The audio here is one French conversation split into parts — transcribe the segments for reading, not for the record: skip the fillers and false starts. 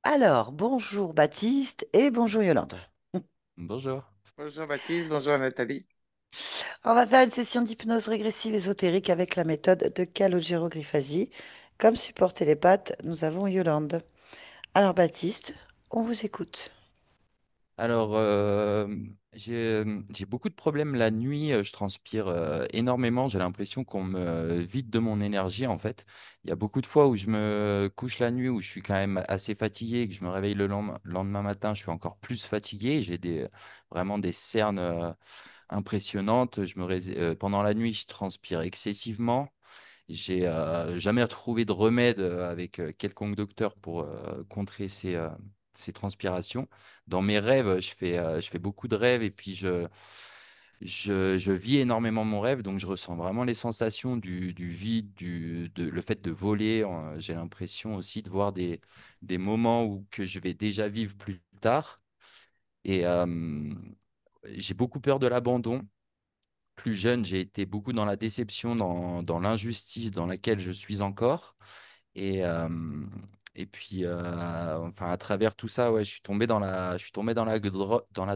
Alors, bonjour Baptiste et bonjour Yolande. Bonjour. Bonjour Baptiste, bonjour Nathalie. On va faire une session d'hypnose régressive ésotérique avec la méthode de Calogero-Griffasi. Comme support télépathe, nous avons Yolande. Alors Baptiste, on vous écoute. Alors, j'ai beaucoup de problèmes la nuit. Je transpire énormément. J'ai l'impression qu'on me vide de mon énergie, en fait. Il y a beaucoup de fois où je me couche la nuit, où je suis quand même assez fatigué, et que je me réveille le lendemain matin, je suis encore plus fatigué. J'ai vraiment des cernes impressionnantes. Pendant la nuit, je transpire excessivement. J'ai jamais trouvé de remède avec quelconque docteur pour contrer ces transpirations. Dans mes rêves, je fais beaucoup de rêves et puis je vis énormément mon rêve, donc je ressens vraiment les sensations du vide, le fait de voler. J'ai l'impression aussi de voir des moments que je vais déjà vivre plus tard. Et j'ai beaucoup peur de l'abandon. Plus jeune, j'ai été beaucoup dans la déception, dans l'injustice dans laquelle je suis encore. Et, euh, et puis, enfin, à travers tout ça, ouais, je suis tombé dans la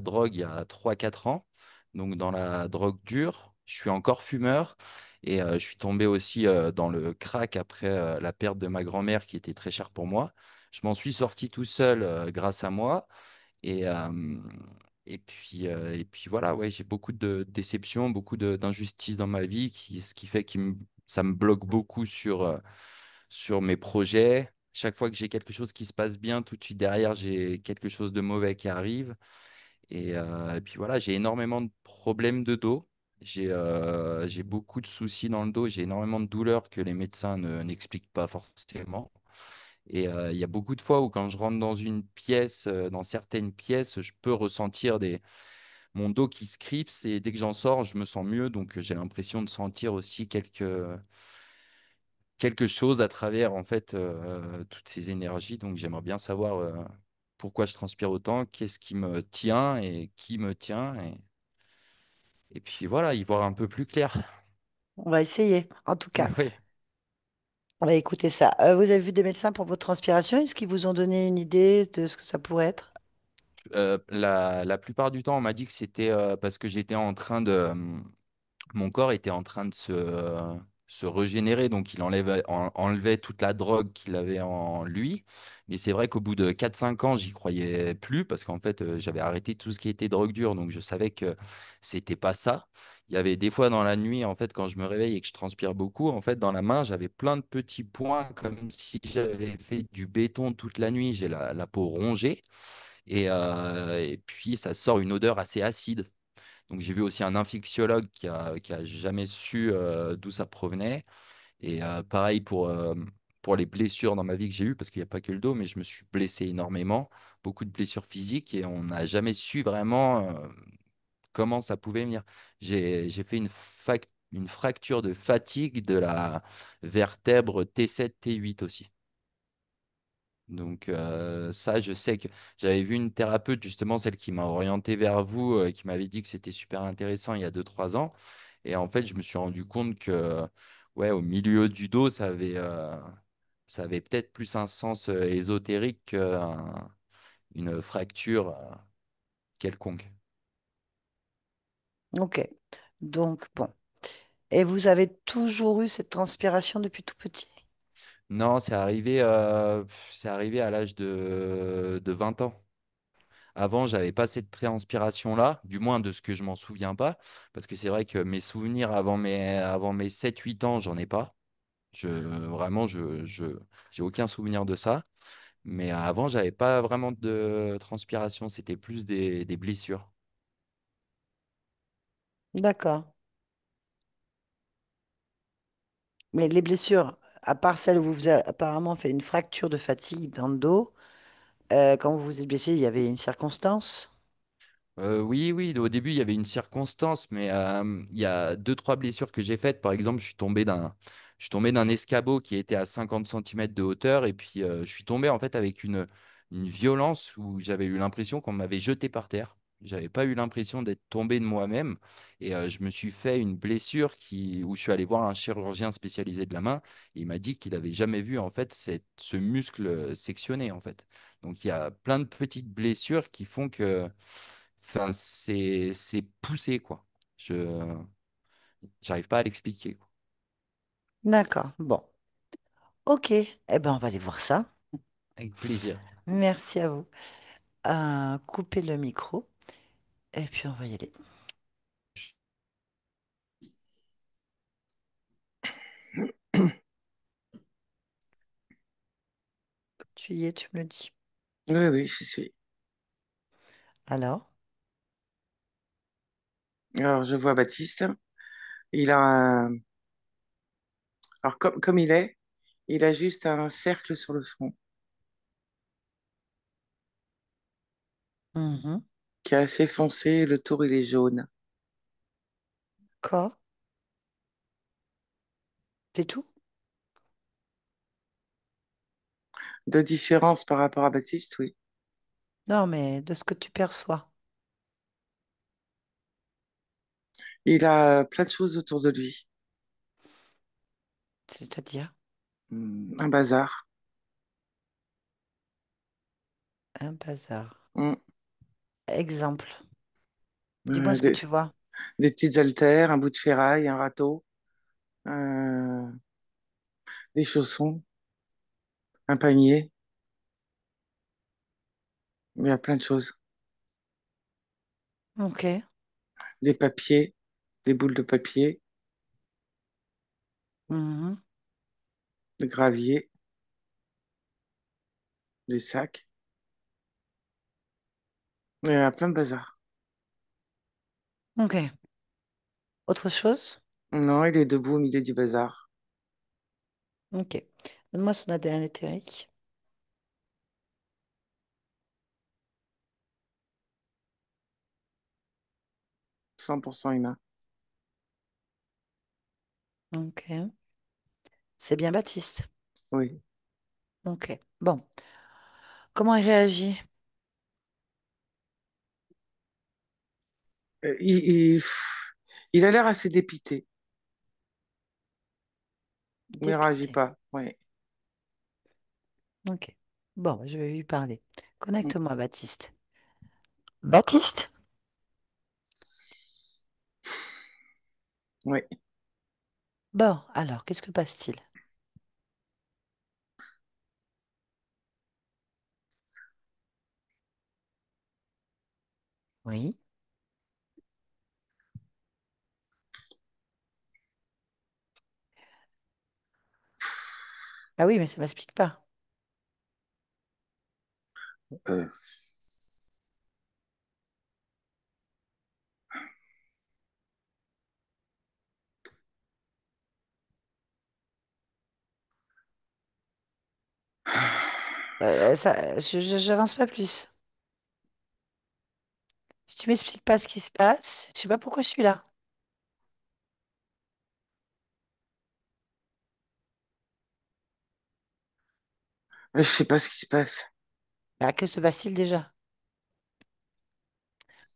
drogue il y a 3 4 ans, donc dans la drogue dure. Je suis encore fumeur et je suis tombé aussi dans le crack après la perte de ma grand-mère qui était très chère pour moi. Je m'en suis sorti tout seul grâce à moi. Et, euh, et puis voilà, ouais, j'ai beaucoup de déceptions, d'injustices dans ma vie, ce qui fait que ça me bloque beaucoup sur mes projets. Chaque fois que j'ai quelque chose qui se passe bien, tout de suite derrière, j'ai quelque chose de mauvais qui arrive. Et puis voilà, j'ai énormément de problèmes de dos. J'ai beaucoup de soucis dans le dos, j'ai énormément de douleurs que les médecins n'expliquent pas forcément. Et il y a beaucoup de fois où quand je rentre dans une pièce, dans certaines pièces, je peux ressentir mon dos qui se cripse et dès que j'en sors, je me sens mieux. Donc j'ai l'impression de sentir aussi quelque chose à travers en fait toutes ces énergies. Donc j'aimerais bien savoir pourquoi je transpire autant, qu'est-ce qui me tient et qui me tient. Et puis voilà, y voir un peu plus clair. On va essayer. En tout cas, Oui. on va écouter ça. Vous avez vu des médecins pour votre transpiration? Est-ce qu'ils vous ont donné une idée de ce que ça pourrait être? La plupart du temps, on m'a dit que c'était parce que j'étais en train mon corps était en train de se régénérer, donc il enlevait toute la drogue qu'il avait en lui. Mais c'est vrai qu'au bout de 4 5 ans, j'y croyais plus parce qu'en fait, j'avais arrêté tout ce qui était drogue dure, donc je savais que c'était pas ça. Il y avait des fois dans la nuit, en fait, quand je me réveille et que je transpire beaucoup, en fait, dans la main, j'avais plein de petits points comme si j'avais fait du béton toute la nuit. J'ai la peau rongée et puis ça sort une odeur assez acide. Donc j'ai vu aussi un infectiologue qui a jamais su d'où ça provenait. Et pareil pour les blessures dans ma vie que j'ai eues, parce qu'il n'y a pas que le dos, mais je me suis blessé énormément, beaucoup de blessures physiques, et on n'a jamais su vraiment comment ça pouvait venir. J'ai fait une fracture de fatigue de la vertèbre T7, T8 aussi. Donc ça, je sais que j'avais vu une thérapeute, justement, celle qui m'a orienté vers vous, qui m'avait dit que c'était super intéressant il y a 2 3 ans. Et en fait, je me suis rendu compte que ouais, au milieu du dos, ça avait peut-être plus un sens ésotérique qu'une fracture quelconque. Ok. Donc, bon. Et vous avez toujours eu cette transpiration depuis tout petit? Non, c'est arrivé à l'âge de 20 ans. Avant, j'avais pas cette transpiration-là, du moins de ce que je m'en souviens pas, parce que c'est vrai que mes souvenirs avant mes 7 8 ans, j'en ai pas. Vraiment, j'ai aucun souvenir de ça. Mais avant, j'avais pas vraiment de transpiration, c'était plus des blessures. D'accord. Mais les blessures, à part celle où vous avez apparemment fait une fracture de fatigue dans le dos, quand vous vous êtes blessé, il y avait une circonstance? Oui, oui, au début, il y avait une circonstance, mais il y a 2 3 blessures que j'ai faites. Par exemple, je suis tombé d'un escabeau qui était à 50 centimètres de hauteur, et puis je suis tombé en fait avec une violence où j'avais eu l'impression qu'on m'avait jeté par terre. J'avais pas eu l'impression d'être tombé de moi-même et je me suis fait une blessure où je suis allé voir un chirurgien spécialisé de la main et il m'a dit qu'il avait jamais vu en fait ce muscle sectionné en fait. Donc il y a plein de petites blessures qui font que enfin c'est poussé quoi. Je J'arrive pas à l'expliquer quoi. D'accord. Bon. Ok. Eh ben, on va aller voir ça. Avec plaisir. Merci à vous. Coupez le micro et puis on va y aller. Tu y es, tu me le dis. Oui, oui, je suis. Alors? Alors, je vois Baptiste. Il a un... Alors, comme il est, il a juste un cercle sur le front Mhm. qui est assez foncé. Le tour, il est jaune. D'accord. C'est tout? De différence par rapport à Baptiste, oui. Non, mais de ce que tu perçois. Il a plein de choses autour de lui. C'est-à-dire Un bazar. un bazar. Hmm. Exemple. Dis-moi Euh, ce que des, tu vois. des petites haltères, un bout de ferraille, un râteau, euh, des chaussons, un panier. Il y a plein de choses. Ok. Des papiers, des boules de papier, Mhm. de gravier, des sacs. Il y a plein de bazar. Ok. Autre chose? Non, il est debout au milieu du bazar. Ok. Donne-moi son ADN éthérique. 100% humain. Ok. C'est bien Baptiste. Oui. Ok. Bon. Comment il réagit? Euh, il, il, il a l'air assez dépité, mais il réagit Dépité. pas. Oui. Ok. Bon, je vais lui parler. Mm. Connecte-moi, Baptiste. Baptiste? Oui. Bon, alors, qu'est-ce que passe-t-il? Oui. Ah oui, mais ça m'explique pas. Euh, J'avance pas plus. Si tu m'expliques pas ce qui se passe, je sais pas pourquoi je suis là. je sais pas ce qui se passe. Ah, que se passe-t-il déjà?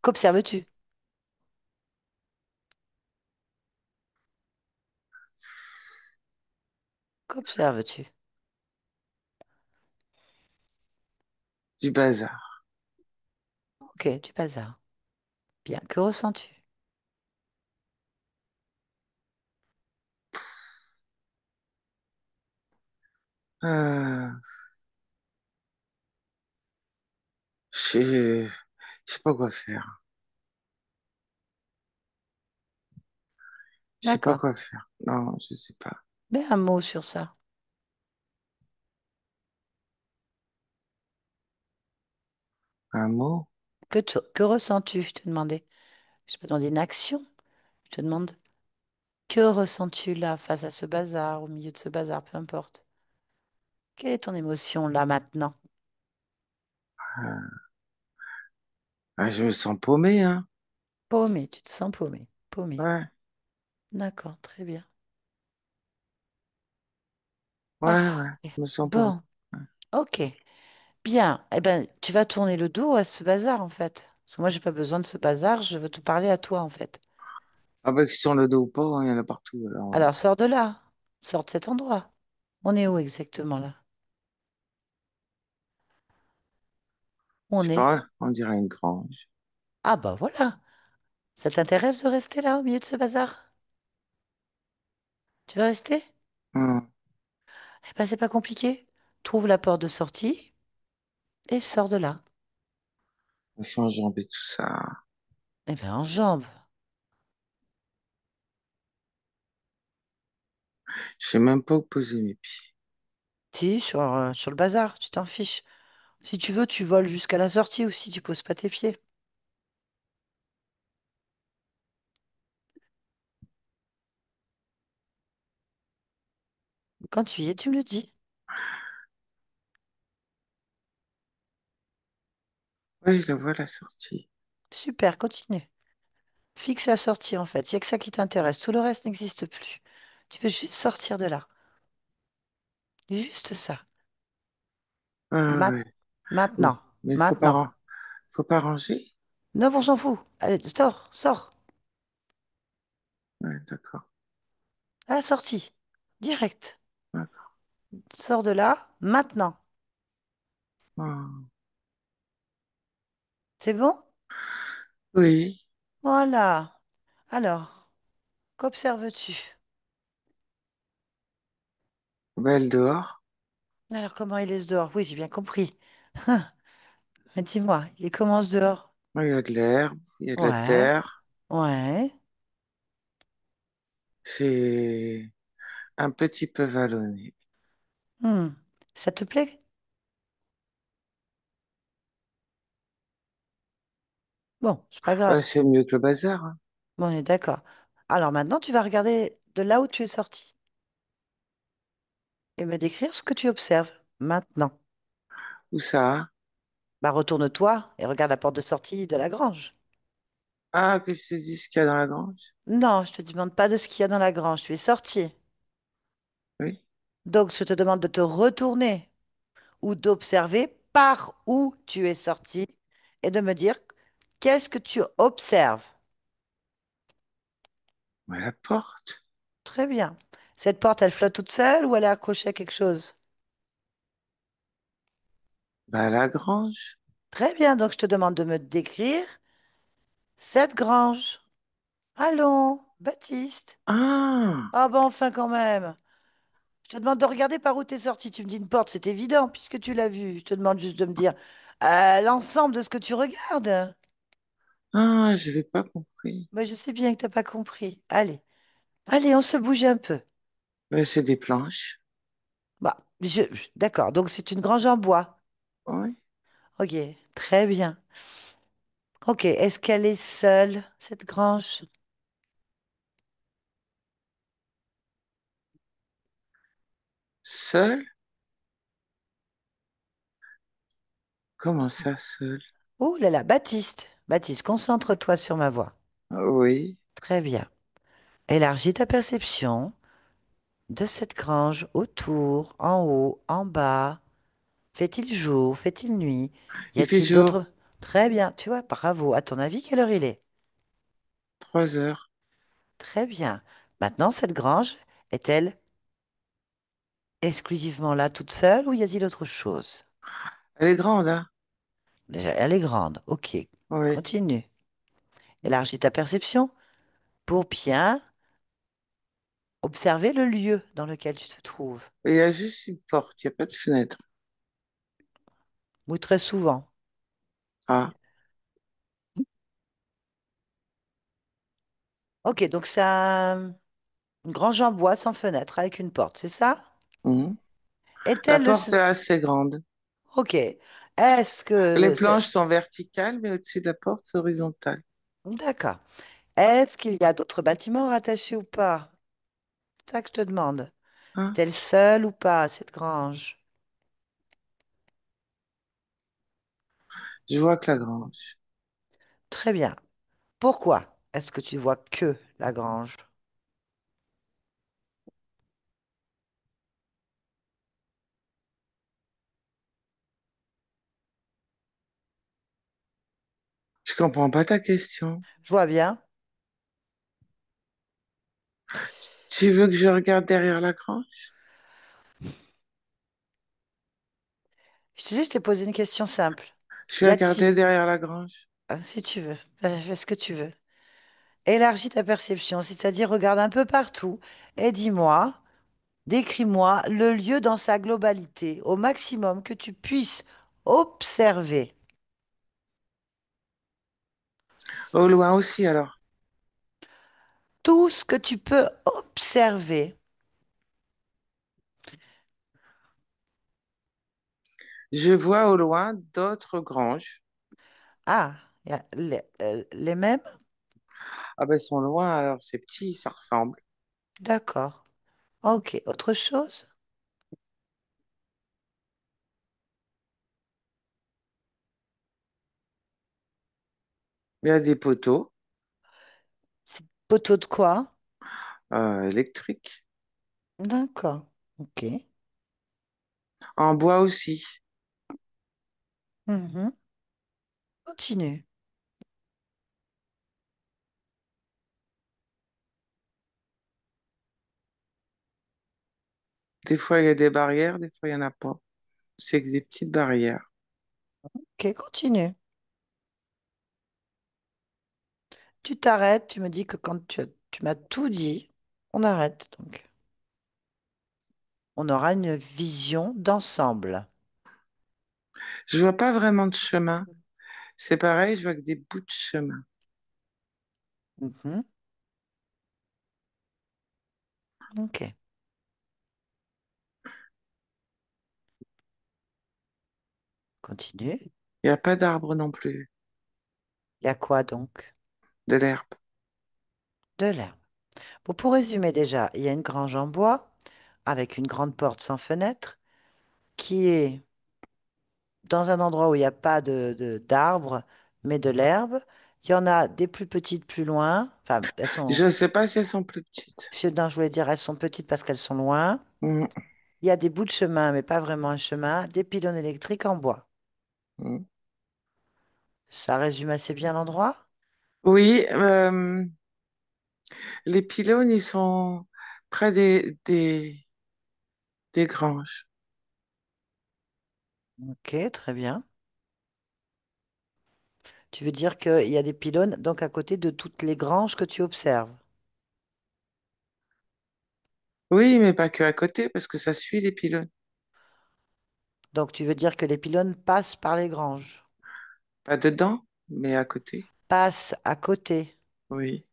Qu'observes-tu? Qu'observes-tu? Du bazar. Ok, du bazar. Bien, que ressens-tu? Euh, je sais pas quoi faire. Je sais pas D'accord. quoi faire. Non, je sais pas. Mets un mot sur ça. Un mot? Que ressens-tu? Je te demandais. Je te demandé une action. Je te demande que ressens-tu là face à ce bazar, au milieu de ce bazar, peu importe. Quelle est ton émotion là maintenant? Euh, je me sens paumé, hein. Paumé, tu te sens paumé. Paumé. Ouais, D'accord, très bien. ouais, Ah, ouais. ok. Je me sens paumé. Bon, Ouais. ok. Bien. Eh ben, tu vas tourner le dos à ce bazar en fait. Parce que moi, j'ai pas besoin de ce bazar, je veux te parler à toi, en fait. Ah bah, que sur le dos ou pas, hein, il y en a partout. Alors, Alors, sors de là. Sors de cet endroit. On est où exactement là? Où je on sais est? pas, on dirait une grange. Ah bah voilà. Ça t'intéresse de rester là, au milieu de ce bazar? Tu veux rester? Hum, Eh ben, c'est pas compliqué. Trouve la porte de sortie et sors de là. on fait enjamber tout ça. Eh bien, en jambes. Je sais même pas où poser mes pieds. Si, sur le bazar, tu t'en fiches. Si tu veux, tu voles jusqu'à la sortie aussi, tu poses pas tes pieds. Quand tu y es, tu me le dis. Oui, je la vois la sortie. Super, continue. Fixe la sortie en fait. Il n'y a que ça qui t'intéresse. Tout le reste n'existe plus. Tu veux juste sortir de là. Juste ça. Ah Ma- ouais. Mais, Maintenant. mais Maintenant. faut pas ranger. Non, on s'en fout. Allez, sors, sors. Ouais, d'accord. À la sortie. Direct. D'accord. Sors de là. Maintenant. Ah, C'est bon? oui, Voilà. Alors, qu'observes-tu? belle dehors. Alors, comment il est ce dehors? Oui, j'ai bien compris. Hein, mais dis-moi, il commence dehors? Il y a de l'herbe, il y a de la Ouais, terre. ouais. C'est un petit peu vallonné. Hmm. Ça te plaît? Bon, c'est pas grave. Bah, c'est mieux que le bazar, hein. Bon, on est d'accord. Alors maintenant, tu vas regarder de là où tu es sorti et me décrire ce que tu observes. Maintenant. Où ça? Bah, retourne-toi et regarde la porte de sortie de la grange. Ah, que je te dise ce qu'il y a dans la grange? Non, je te demande pas de ce qu'il y a dans la grange. Tu es sorti. Oui. Donc, je te demande de te retourner ou d'observer par où tu es sorti et de me dire qu'est-ce que tu observes. Bah, la porte. Très bien. Cette porte, elle flotte toute seule ou elle est accrochée à quelque chose? Bah, la grange. Très bien. Donc, je te demande de me décrire cette grange. Allons, Baptiste. Ah, Ah ben enfin quand même. Je te demande de regarder par où t'es sorti. Tu me dis une porte, c'est évident puisque tu l'as vu. Je te demande juste de me dire l'ensemble de ce que tu regardes. ah, je n'avais pas compris. Mais je sais bien que t'as pas compris. Allez, allez, on se bouge un peu. Ouais, c'est des planches. Bah, d'accord. Donc c'est une grange en bois. Oui. Ok, très bien. Ok, est-ce qu'elle est seule, cette grange? Seul? Comment ça, seul? Oh là là, Baptiste. Baptiste, concentre-toi sur ma voix. Ah, oui. Très bien. Élargis ta perception de cette grange autour, en haut, en bas. Fait-il jour? Fait-il nuit? Y Il fait a-t-il jour. d'autres... Très bien, tu vois, bravo. À ton avis, quelle heure il est? 3 heures. Très bien. Maintenant, cette grange est-elle exclusivement là toute seule ou y a-t-il autre chose? Elle est grande, hein? Déjà, elle est grande. Ok, Oui. continue. Élargis ta perception pour bien observer le lieu dans lequel tu te trouves. Et il y a juste une porte, il n'y a pas de fenêtre. Oui, très souvent. Ah, Ok, donc c'est une grange en bois sans fenêtre avec une porte, c'est ça? mhm. La Est-elle le... porte est assez grande. Ok. Est-ce que Les planches sont verticales, mais au-dessus de la porte, c'est horizontal. D'accord. Est-ce qu'il y a d'autres bâtiments rattachés ou pas? C'est ça que je te demande. Hein? Est-elle seule ou pas, cette grange? Je vois que la grange. Très bien. Pourquoi est-ce que tu vois que la grange? Je comprends pas ta question. Je vois bien. Tu veux que je regarde derrière la grange? Je te dis, je t'ai posé une question simple. Je Y vais regarder a-t-il, derrière la grange. si tu veux, fais ce que tu veux. Élargis ta perception, c'est-à-dire regarde un peu partout et dis-moi, décris-moi le lieu dans sa globalité, au maximum que tu puisses observer. Au loin aussi, alors. Tout ce que tu peux observer. Je vois au loin d'autres granges. Ah, y a les mêmes? Ah ben, elles sont loin, alors c'est petit, ça ressemble. D'accord. Ok, autre chose? Il y a des poteaux Poteau de quoi? électriques. D'accord. Ok. En bois aussi. Mhm. Continue. Des fois, il y a des barrières, des fois, il n'y en a pas. C'est que des petites barrières. Ok, continue. Tu t'arrêtes, tu me dis que quand tu m'as tout dit, on arrête donc. On aura une vision d'ensemble. Je vois pas vraiment de chemin. C'est pareil, je vois que des bouts de chemin. Mhm. Ok, continue. Il n'y a pas d'arbre non plus, Il y a quoi donc? de l'herbe. De l'herbe. Bon, pour résumer déjà, il y a une grange en bois avec une grande porte sans fenêtre qui est dans un endroit où il n'y a pas d'arbres, mais de l'herbe. Il y en a des plus petites plus loin. Enfin, elles sont, Je ne sais pas si elles sont plus petites. non, je voulais dire, elles sont petites parce qu'elles sont loin. Mm, Il y a des bouts de chemin, mais pas vraiment un chemin, des pylônes électriques en bois. mm. Ça résume assez bien l'endroit? Oui, les pylônes, ils sont près des granges. Ok, très bien. Tu veux dire qu'il y a des pylônes donc à côté de toutes les granges que tu observes. Oui, mais pas que à côté, parce que ça suit les pylônes. Donc tu veux dire que les pylônes passent par les granges, Pas dedans, mais à côté. passent à côté. Oui.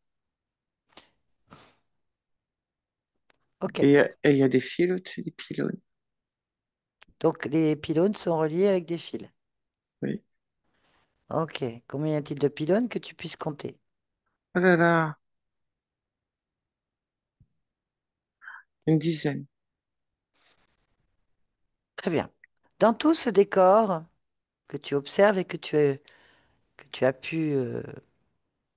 Ok. Et il y a des fils au-dessus des pylônes. Donc les pylônes sont reliés avec des fils. Oui. Ok. Combien y a-t-il de pylônes que tu puisses compter? Oh là là, une dizaine. Très bien. Dans tout ce décor que tu observes et que tu as pu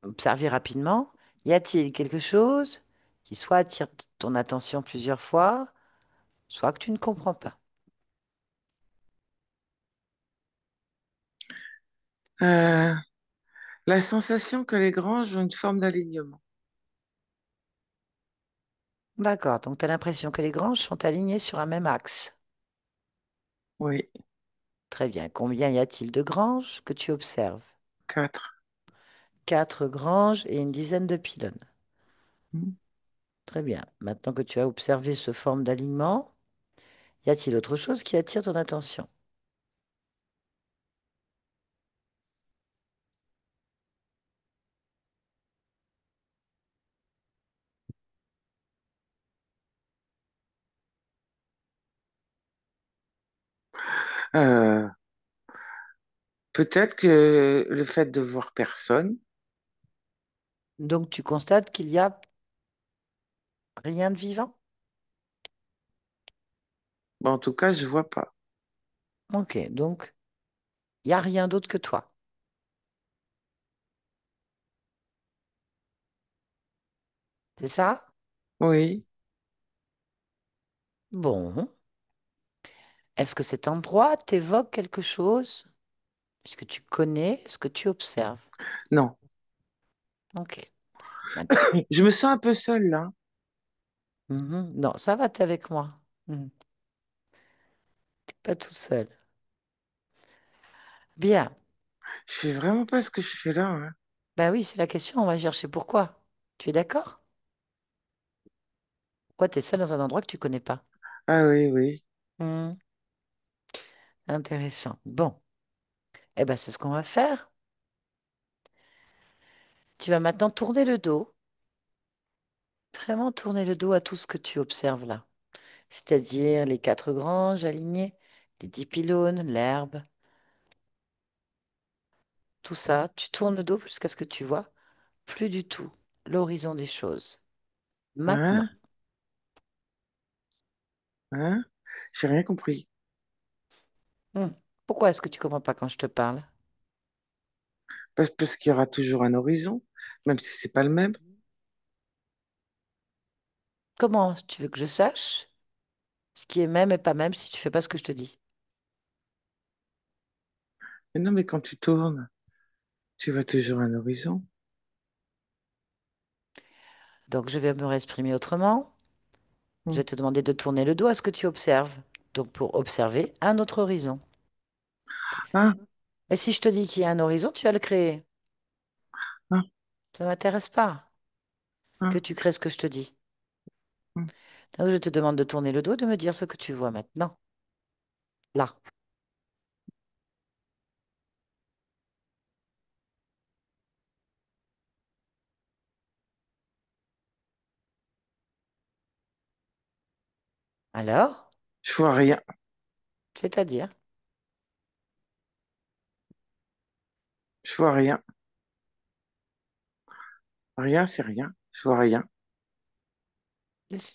observer rapidement, y a-t-il quelque chose qui soit attire ton attention plusieurs fois, soit que tu ne comprends pas? Euh, la sensation que les granges ont une forme d'alignement. D'accord, donc tu as l'impression que les granges sont alignées sur un même axe. Oui, Très bien. Combien y a-t-il de granges que tu observes? 4. Quatre granges et une dizaine de pylônes. Mm. Très bien. Maintenant que tu as observé ce forme d'alignement, y a-t-il autre chose qui attire ton attention? Euh, peut-être que le fait de voir personne, Donc tu constates qu'il y a rien de vivant? bon, en tout cas, je vois pas. Ok, donc il n'y a rien d'autre que toi. C'est ça? Oui, Bon. Est-ce que cet endroit t'évoque quelque chose? Puisque tu connais ce que tu observes. Non. Ok. Maintenant. Je me sens un peu seule là. Mhm. Non, ça va, t'es avec moi. Mhm. T'es pas tout seul. Bien. Je sais vraiment pas ce que je fais là, hein. Bah oui, c'est la question. On va chercher pourquoi. Tu es d'accord? Pourquoi tu es seul dans un endroit que tu connais pas? Ah oui, oui. Hmm, intéressant. Bon, eh ben c'est ce qu'on va faire. Tu vas maintenant tourner le dos, vraiment tourner le dos à tout ce que tu observes là. C'est-à-dire les quatre granges alignées, les 10 pylônes, l'herbe, tout ça. Tu tournes le dos jusqu'à ce que tu vois plus du tout l'horizon des choses. Maintenant. Hein? Hein? J'ai rien compris. Hmm. Pourquoi est-ce que tu comprends pas quand je te parle? Parce qu'il y aura toujours un horizon, même si c'est pas le même. Comment tu veux que je sache ce qui est même et pas même si tu fais pas ce que je te dis? Mais non, mais quand tu tournes, tu vois toujours un horizon. Donc je vais me exprimer autrement. Je Hmm. vais te demander de tourner le dos à ce que tu observes. Donc pour observer un autre horizon. Ah, Et si je te dis qu'il y a un horizon, tu vas le créer. ah, Ça m'intéresse pas que ah, tu crées ce que je te dis. ah. Donc je te demande de tourner le dos, de me dire ce que tu vois maintenant. Là. Alors, Je vois rien. c'est-à-dire, Je vois rien. Rien, c'est rien. Je vois rien.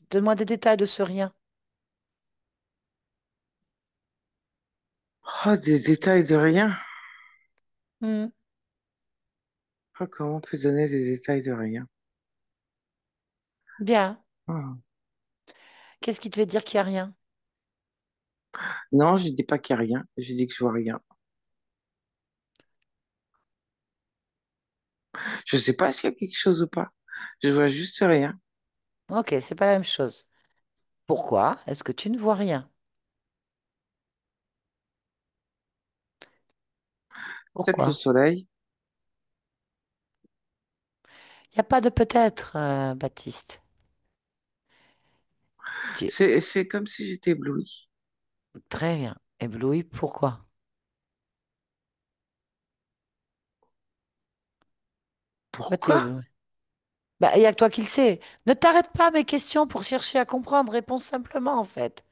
donne-moi des détails de ce rien. Oh, des détails de rien. Hmm, Oh, comment on peut donner des détails de rien? bien. Ah. Qu'est-ce qui te fait dire qu'il n'y a rien? Non, je dis pas qu'il y a rien. Je dis que je vois rien. Je sais pas s'il y a quelque chose ou pas. Je vois juste rien. Ok, c'est pas la même chose. Pourquoi est-ce que tu ne vois rien? Peut-être le Pourquoi? soleil. Il n'y a pas de peut-être, Baptiste. Tu... C'est comme si j'étais ébloui. Très bien. Ébloui, pourquoi? Pourquoi tu es Pourquoi? ébloui? Bah, il n'y a que toi qui le sais. Ne t'arrête pas à mes questions pour chercher à comprendre. Réponds simplement, en fait.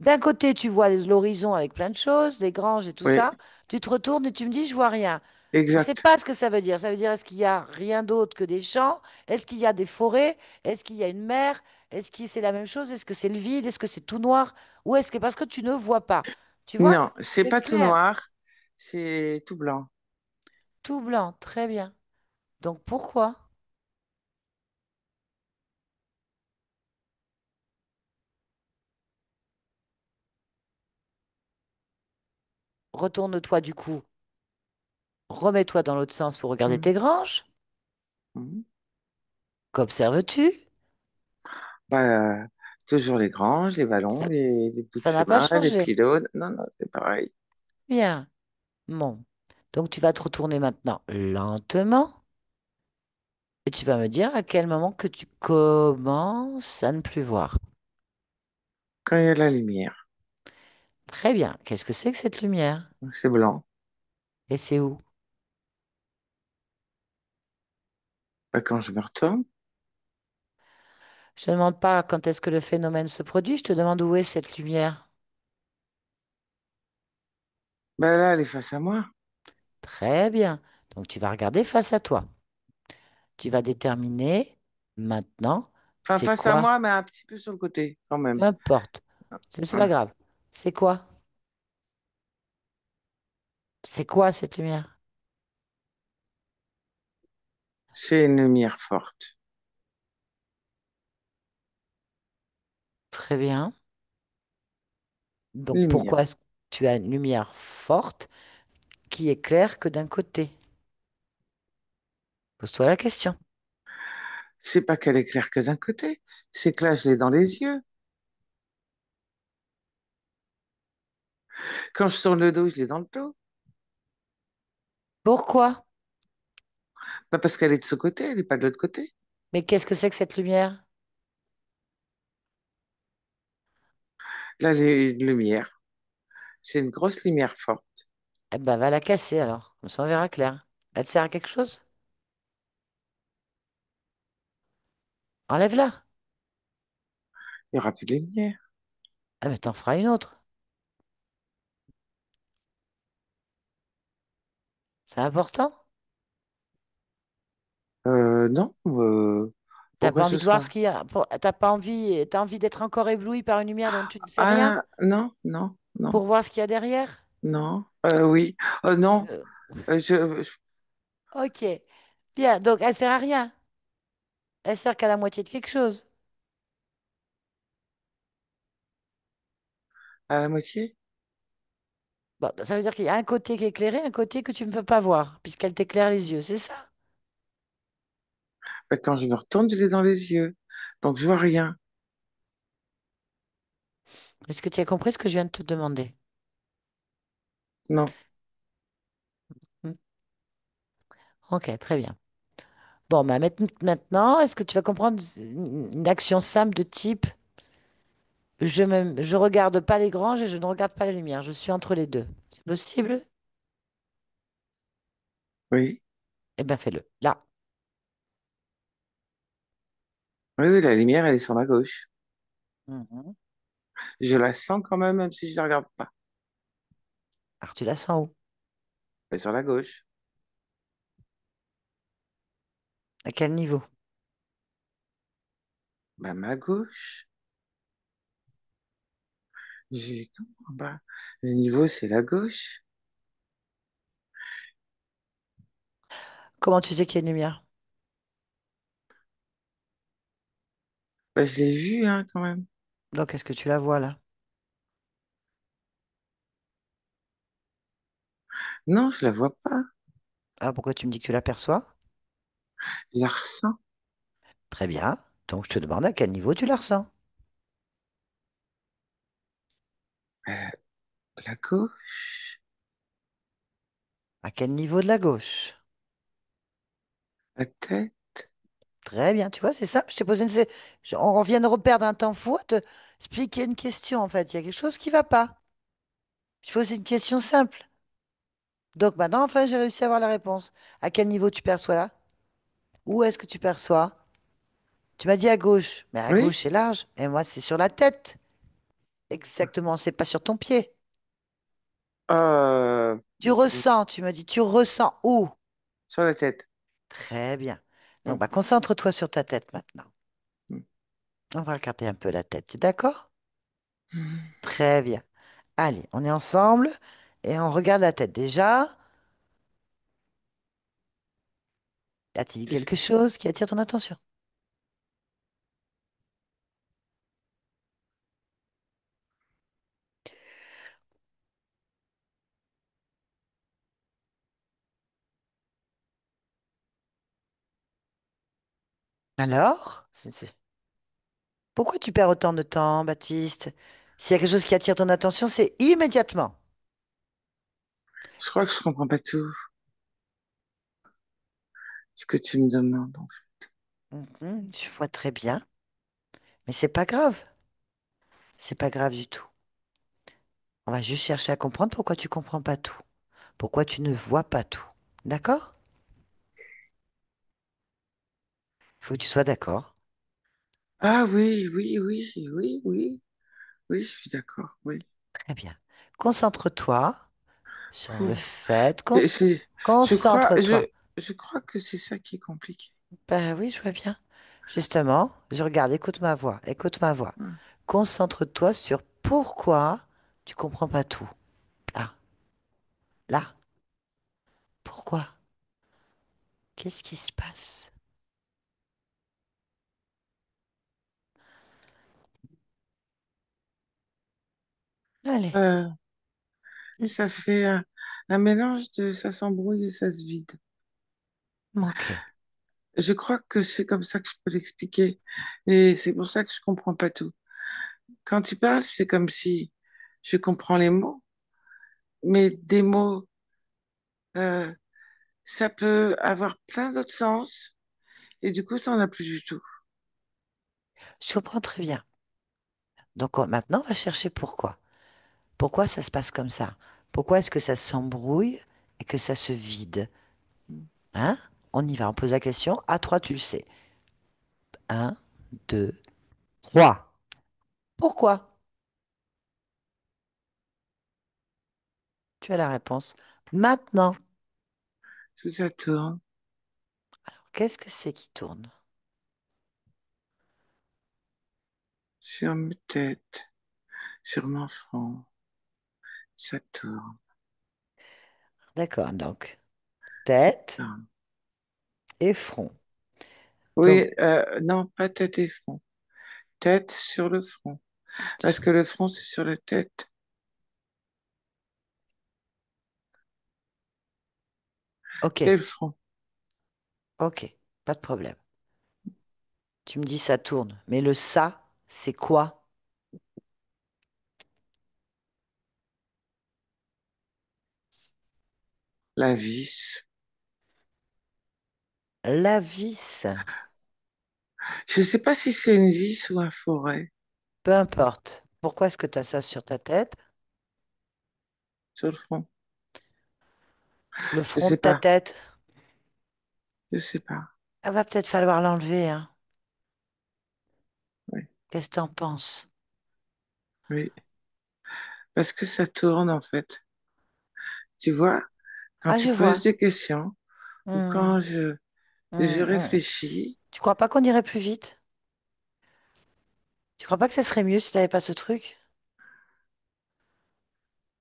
D'un côté, tu vois l'horizon avec plein de choses, les granges et tout Oui, ça. Tu te retournes et tu me dis, je vois rien. Je ne sais exact. pas ce que ça veut dire. Ça veut dire, est-ce qu'il y a rien d'autre que des champs? Est-ce qu'il y a des forêts? Est-ce qu'il y a une mer? Est-ce que c'est la même chose? Est-ce que c'est le vide? Est-ce que c'est tout noir? Ou est-ce que parce que tu ne vois pas? Tu vois? Non, c'est C'est pas tout clair. noir, c'est tout blanc. Tout blanc. Très bien. Donc pourquoi? Retourne-toi du coup. Remets-toi dans l'autre sens pour regarder Mhm. tes granges. Mhm. Qu'observes-tu? Bah, toujours les granges, les vallons, Ça les bouts de ça n'a pas chemin, les changé. pylônes. Non, non, c'est pareil. Bien. Bon. Donc tu vas te retourner maintenant lentement et tu vas me dire à quel moment que tu commences à ne plus voir. Quand il y a la lumière, Très bien. Qu'est-ce que c'est que cette lumière? c'est blanc. Et c'est où? Bah, quand je me retourne, Je te demande pas quand est-ce que le phénomène se produit, je te demande où est cette lumière. bah là, elle est face à moi. Très bien. Donc tu vas regarder face à toi. Tu vas déterminer maintenant Enfin, c'est face à quoi? moi, mais un petit peu sur le côté, quand Peu même. importe. C'est pas Voilà. grave. C'est quoi? C'est quoi cette lumière? C'est une lumière forte. Très bien. Donc Lumière. pourquoi est-ce que tu as une lumière forte? qui éclaire que d'un côté? Pose-toi la question. C'est pas qu'elle éclaire que d'un côté, c'est que là, je l'ai dans les yeux. Quand je tourne le dos, je l'ai dans le dos. Pourquoi? Pas parce qu'elle est de ce côté, elle est pas de l'autre côté. Mais qu'est-ce que c'est que cette lumière? Là, les lumières, c'est une grosse lumière forte. Eh ben, va la casser alors. Comme ça, on verra clair. Elle te sert à quelque chose? Enlève-la. Il y aura plus de lumière. Ah, mais t'en feras une autre. C'est important. Non, T'as pourquoi pas ce envie de voir sera? ce qu'il y a. T'as pas envie. T'as envie d'être encore ébloui par une lumière dont tu ne sais rien Ah, non, non, non, pour voir ce qu'il y a derrière? non. Oui. Non, Euh, je- ok. Bien. Donc, elle sert à rien. Elle sert qu'à la moitié de quelque chose. à la moitié. Bon, ça veut dire qu'il y a un côté qui est éclairé, un côté que tu ne peux pas voir, puisqu'elle t'éclaire les yeux, c'est ça? Ben, quand je me retourne, je l'ai dans les yeux. Donc, je vois rien. Est-ce que tu as compris ce que je viens de te demander? Non. Hmm. Ok, très bien. Bon, bah, maintenant, est-ce que tu vas comprendre une action simple de type je regarde pas les granges et je ne regarde pas la lumière, je suis entre les deux. C'est possible? Oui. Eh bien, fais-le. Là. Oui, oui, la lumière, elle est sur ma gauche. Mhm. Je la sens quand même si je la regarde pas. Alors, tu la sens où? Elle est sur la gauche. À quel niveau? Ben, ma gauche. Comment, ben, le niveau, c'est la gauche. Comment tu sais qu'il y a une lumière? Ben, je l'ai vu, hein, quand même. Donc, est-ce que tu la vois là? Non, je la vois pas. Ah, pourquoi tu me dis que tu l'aperçois? Je la ressens. Très bien. Donc, je te demande à quel niveau tu la ressens. Ben, la gauche. À quel niveau de la gauche? La tête. Très bien, tu vois, c'est ça. Je t'ai posé on vient de reperdre un temps fou à te expliquer une question, en fait. Il y a quelque chose qui va pas. Je pose une question simple. Donc maintenant, enfin, j'ai réussi à avoir la réponse. À quel niveau tu perçois là? Où est-ce que tu perçois? Tu m'as dit à gauche. Mais à Oui. gauche, c'est large. Et moi, c'est sur la tête. Exactement, c'est pas sur ton pied. Tu Peut-être ressens, tu me dis, tu ressens où? sur la tête. Très bien. Donc, Hmm. bah, concentre-toi sur ta tête maintenant. Hmm. On va regarder un peu la tête. Tu es d'accord? Hmm. Très bien. Allez, on est ensemble et on regarde la tête déjà. A-t-il quelque chose qui attire ton attention? Alors? Pourquoi tu perds autant de temps, Baptiste? S'il y a quelque chose qui attire ton attention, c'est immédiatement. Je crois que je comprends pas tout ce que tu me demandes, en fait. Mhm, je vois très bien, mais c'est pas grave. C'est pas grave du tout. On va juste chercher à comprendre pourquoi tu comprends pas tout. Pourquoi tu ne vois pas tout. D'accord? Il faut que tu sois d'accord. Ah oui, oui, oui, oui, oui, oui, je suis d'accord, oui. Très bien. Concentre-toi sur le Ouh. fait. Et je crois, Concentre-toi. je crois que c'est ça qui est compliqué. Ben oui, je vois bien. Justement, je regarde, écoute ma voix, écoute ma voix. Hmm. Concentre-toi sur pourquoi tu comprends pas tout. Ah, là, pourquoi? Qu'est-ce qui se passe? Allez. Euh, ça fait, Un mélange de ça s'embrouille et ça se vide. Ok. Je crois que c'est comme ça que je peux l'expliquer. Et c'est pour ça que je comprends pas tout. Quand tu parles, c'est comme si je comprends les mots, mais des mots, euh, ça peut avoir plein d'autres sens, et du coup, ça n'en a plus du tout. Je comprends très bien. Donc maintenant, on va chercher pourquoi. Pourquoi ça se passe comme ça? Pourquoi est-ce que ça s'embrouille et que ça se vide? Hein? On y va, on pose la question. À trois, tu le sais. Un, deux, trois. Pourquoi? Tu as la réponse. Maintenant, Tout ça tourne qu'est-ce que c'est qui tourne? sur mes têtes, sur mon front, ça tourne, D'accord, donc ça tête tourne. et front. Donc, Oui, non, pas tête et front. Tête sur le front. Parce sur- que le front, c'est sur la tête. ok, Et le front, ok, pas de problème. Tu me dis ça tourne, mais le ça, c'est quoi? la vis. La vis. Je ne sais pas si c'est une vis ou un forêt Peu importe. Pourquoi est-ce que tu as ça sur ta tête? sur le front. Le Je front de sais ta pas. tête? Je sais pas. Il va peut-être falloir l'enlever, hein. Oui, Qu'est-ce que t'en penses? oui. Parce que ça tourne, en fait. Tu vois, quand Ah, tu je poses vois. des questions ou Hmm, quand je hmm. réfléchis, Tu crois pas qu'on irait plus vite? Tu crois pas que ça serait mieux si t'avais pas ce truc?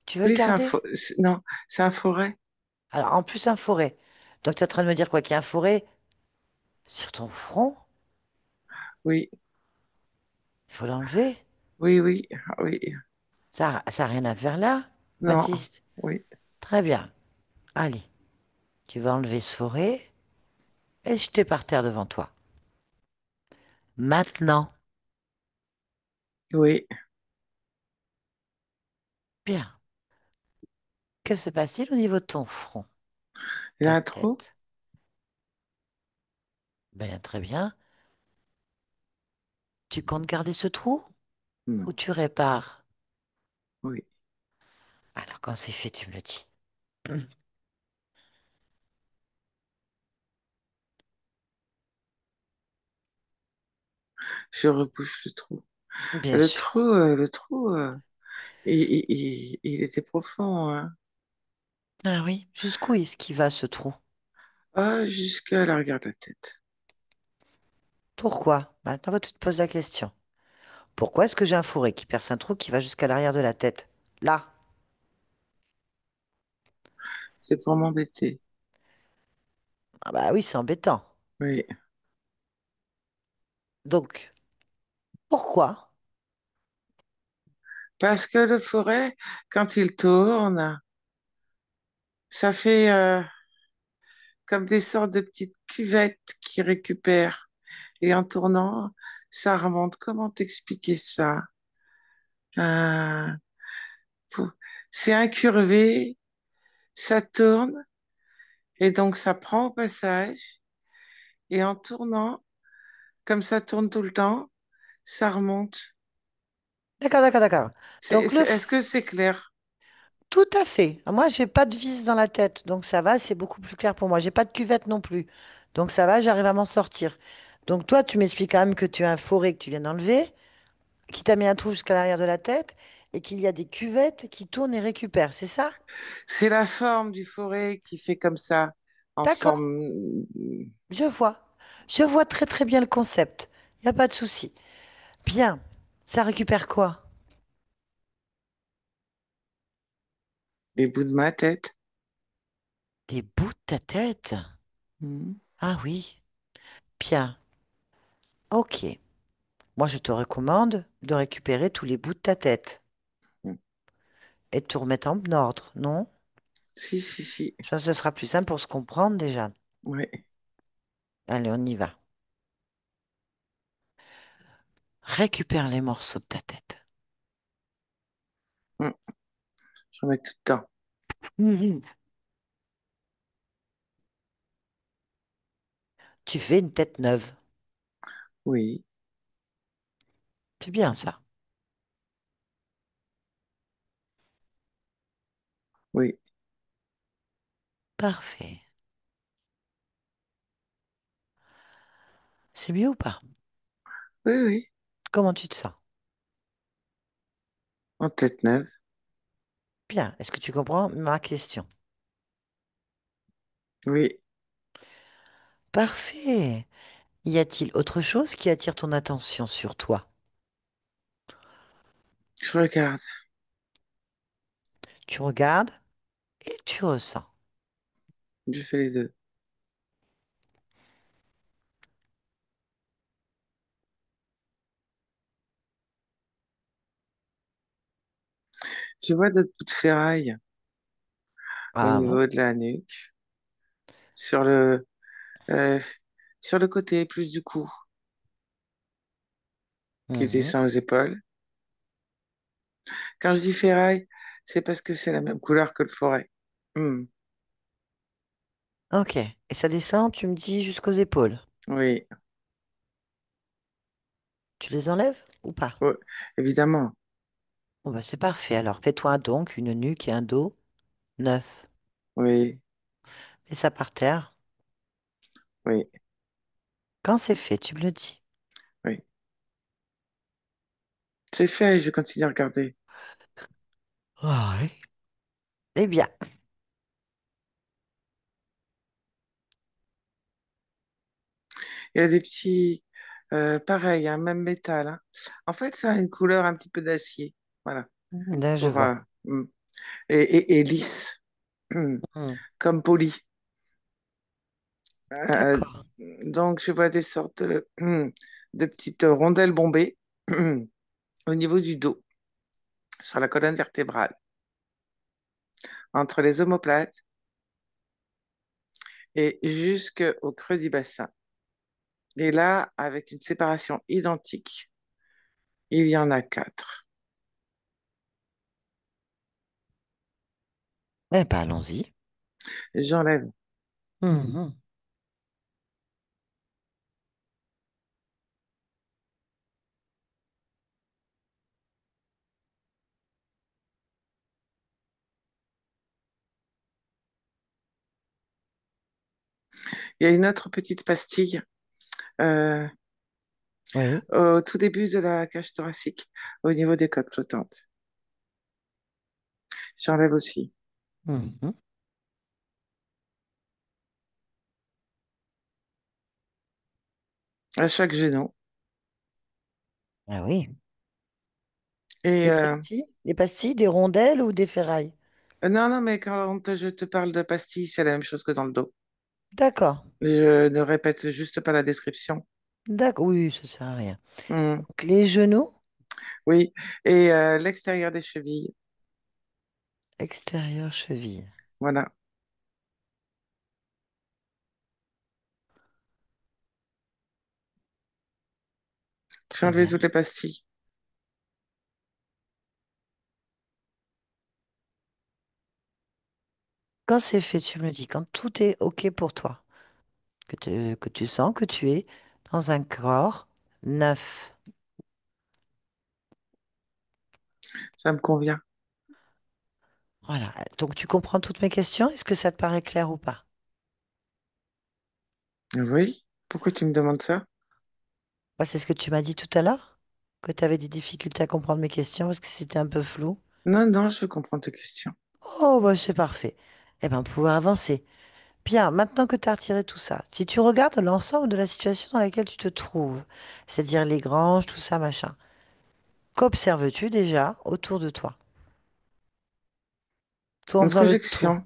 Tu veux le oui, garder? non, c'est un forêt. Alors, en plus, un forêt. Donc, tu es en train de me dire quoi? Qu'il y a un forêt sur ton front? Oui, Il faut l'enlever? oui, oui, oui. Ça a rien à faire là, Non, Baptiste? oui, Très bien. Allez, tu vas enlever ce forêt et jeter par terre devant toi. Maintenant. oui. Bien. Que se passe-t-il au niveau de ton front, Il y a ta un trou? tête? Bien, très bien. Tu comptes garder ce trou ou Non, tu répares? oui. Alors, quand c'est fait, tu me le dis. Je repousse le trou. Bien sûr. Le trou, il était profond, hein. Ah oui, jusqu'où est-ce qu'il va ce trou? Ah, jusqu'à l'arrière de la tête. Pourquoi? Maintenant, tu te poses la question. Pourquoi est-ce que j'ai un fourré qui perce un trou qui va jusqu'à l'arrière de la tête? Là. C'est pour m'embêter. Ah bah oui, c'est embêtant. Oui. Donc, pourquoi? Parce que le forêt, quand il tourne, ça fait comme des sortes de petites cuvettes qui récupèrent. Et en tournant, ça remonte. Comment t'expliquer ça? Euh, faut- c'est incurvé, ça tourne, et donc ça prend au passage. Et en tournant, comme ça tourne tout le temps, ça remonte. D'accord, d'accord, d'accord. Donc, Est-ce que c'est clair? tout à fait. Moi, j'ai pas de vis dans la tête, donc ça va, c'est beaucoup plus clair pour moi. J'ai pas de cuvette non plus, donc ça va, j'arrive à m'en sortir. Donc toi, tu m'expliques quand même que tu as un forêt que tu viens d'enlever, qui t'a mis un trou jusqu'à l'arrière de la tête, et qu'il y a des cuvettes qui tournent et récupèrent, c'est ça? C'est la forme du forêt qui fait comme ça, en D'accord, forme je vois. Je vois très très bien le concept. Il n'y a pas de souci. Bien. Ça récupère quoi? des bouts de ma tête. Des bouts de ta tête. Mhm. Ah oui. Bien. Ok. Moi, je te recommande de récupérer tous les bouts de ta tête et de tout remettre en ordre, non? Si, si, si. Je pense que ce sera plus simple pour se comprendre déjà. Oui. Allez, on y va. Récupère les morceaux de ta tête. Mm. J'en mets tout le temps. Mhm. Tu fais une tête neuve. Oui, C'est bien ça. oui, Parfait. C'est mieux ou pas? oui, oui. Comment tu te sens? En tête neuve. Bien. Est-ce que tu comprends ma question? Oui. Parfait. Y a-t-il autre chose qui attire ton attention sur toi? Je regarde. Tu regardes et tu ressens. Je fais les deux. Je vois d'autres bouts de ferraille au Ah bon? niveau de la nuque, sur euh, sur le côté plus du cou, qui Mhm. descend aux épaules. Quand je dis ferraille, c'est parce que c'est la même couleur que le forêt. Hmm. Ok. Et ça descend, tu me dis, jusqu'aux épaules. Oui, Tu les enlèves ou pas? oh, évidemment. Bon, bah, c'est parfait. Alors, fais-toi donc une nuque et un dos neuf. Oui, Mets ça par terre. oui, Quand c'est fait, tu me le dis. oui. C'est fait, je continue à regarder. Ouais. Eh bien, Il y a des petits, pareil, hein, même métal, hein. En fait, ça a une couleur un petit peu d'acier. Voilà. là, je Pour, vois. et lisse, Hmm. comme poli. Euh, D'accord. donc, je vois des sortes de petites rondelles bombées au niveau du dos, sur la colonne vertébrale, entre les omoplates et jusqu'au creux du bassin. Et là, avec une séparation identique, il y en a quatre. Eh ben, allons-y. J'enlève. Mhm. Il y a une autre petite pastille euh, Oui. au tout début de la cage thoracique, au niveau des côtes flottantes. J'enlève aussi. Mhm. À chaque genou. Ah oui. Et Des pastilles? Des pastilles, des rondelles ou des ferrailles? non, non, mais quand je te parle de pastilles, c'est la même chose que dans le dos. D'accord. Je ne répète juste pas la description. D'accord. Oui, ça sert à rien. Hmm, Donc, les genoux, oui. Et l'extérieur des chevilles. extérieur cheville. Voilà. J'ai Très enlevé bien. toutes les pastilles. Quand c'est fait, tu me dis, quand tout est OK pour toi, que tu sens que tu es dans un corps neuf. Ça me convient. Voilà. Donc, tu comprends toutes mes questions? Est-ce que ça te paraît clair ou pas? Oui. Pourquoi tu me demandes ça? Bah, c'est ce que tu m'as dit tout à l'heure, que tu avais des difficultés à comprendre mes questions parce que c'était un peu flou. Non, non, je comprends tes questions. Oh, bah, c'est parfait. Eh bien, pouvoir avancer. Bien, maintenant que tu as retiré tout ça, si tu regardes l'ensemble de la situation dans laquelle tu te trouves, c'est-à-dire les granges, tout ça, machin, qu'observes-tu déjà autour de toi? Toi en Une faisant le tour. projection.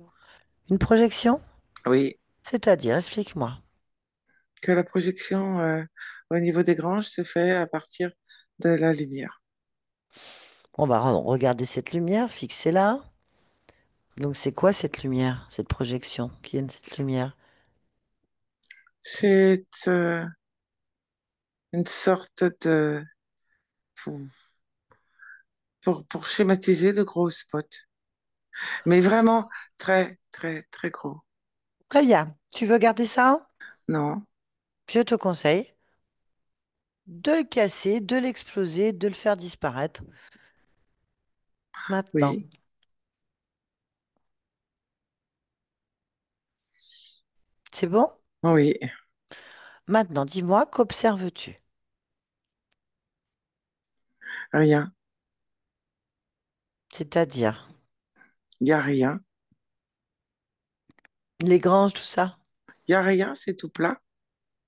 Une projection? Oui. C'est-à-dire, explique-moi. Que la projection au niveau des granges se fait à partir de la lumière. On va regarder cette lumière, fixer là. Donc c'est quoi cette lumière, cette projection qui vient de cette lumière? C'est une sorte de, pour, pour schématiser, de gros spots. Mais vraiment très, très, très gros. Très bien. Tu veux garder ça? Non, Je te conseille de le casser, de l'exploser, de le faire disparaître maintenant. oui, C'est bon? oui, Maintenant, dis-moi, qu'observes-tu? rien. C'est-à-dire Il n'y a rien. les granges, tout ça? Il n'y a rien, c'est tout plat.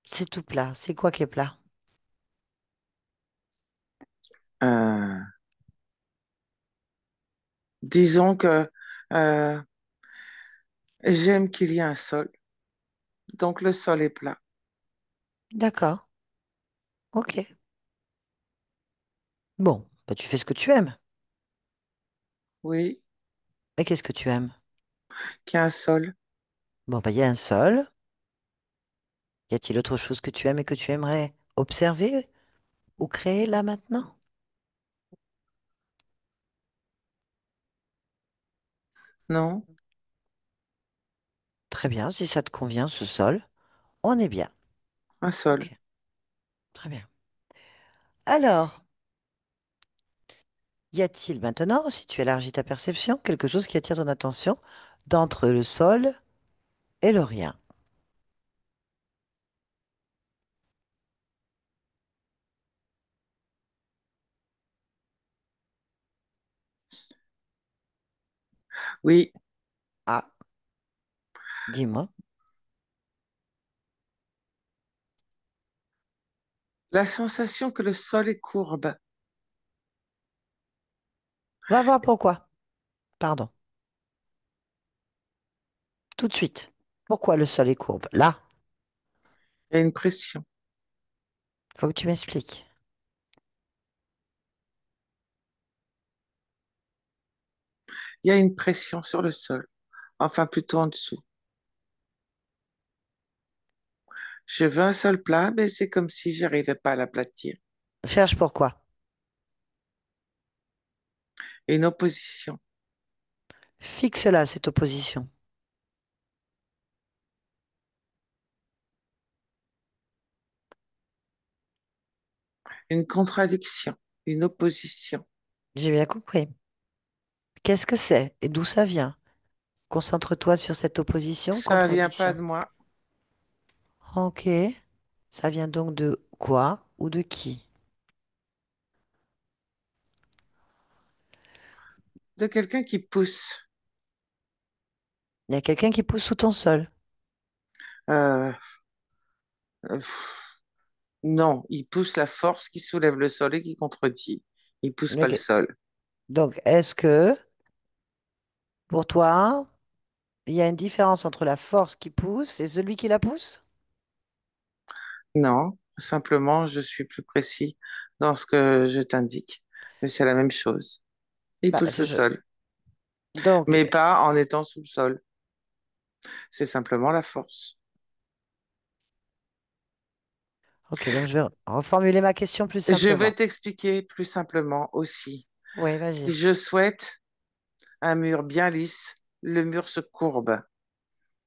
C'est tout plat. C'est quoi qui est plat? Euh, disons que euh, j'aime qu'il y ait un sol. Donc le sol est plat. D'accord. Ok. Bon, bah, tu fais ce que tu aimes. Oui, Mais qu'est-ce que tu aimes? qu'il y ait un sol. Bon, bah, il y a un sol. Y a-t-il autre chose que tu aimes et que tu aimerais observer ou créer là maintenant? Non, Très bien, si ça te convient, ce sol, on est bien. un sol. Ok, très bien. Alors, y a-t-il maintenant, si tu élargis ta perception, quelque chose qui attire ton attention d'entre le sol et le rien? Oui, Ah, dis-moi. la sensation que le sol est courbe. Va voir pourquoi. Pardon. Tout de suite. Pourquoi le sol est courbe? Là, Il y a une pression. faut que tu m'expliques. Il y a une pression sur le sol. Enfin, plutôt en dessous. Je veux un sol plat, mais c'est comme si j'arrivais pas à l'aplatir. Cherche pourquoi. Une opposition, Fixe-la, cette opposition. une contradiction, une opposition. J'ai bien compris. Qu'est-ce que c'est et d'où ça vient? Concentre-toi sur cette opposition, Ça vient pas contradiction. de moi, Ok. Ça vient donc de quoi ou de qui? de quelqu'un qui pousse. Il y a quelqu'un qui pousse sous ton sol. Euh, pff, non, il pousse la force qui soulève le sol et qui contredit. Il pousse pas le Ok. sol. Donc, est-ce que pour toi, il y a une différence entre la force qui pousse et celui qui la pousse? Non, simplement, je suis plus précis dans ce que je t'indique. Mais c'est la même chose. Il Bah, pousse le sol, Donc, mais pas en étant sous le sol. C'est simplement la force. ok, donc je vais reformuler ma question plus Je vais simplement. t'expliquer plus simplement aussi. Oui, Si vas-y. je souhaite un mur bien lisse, le mur se courbe.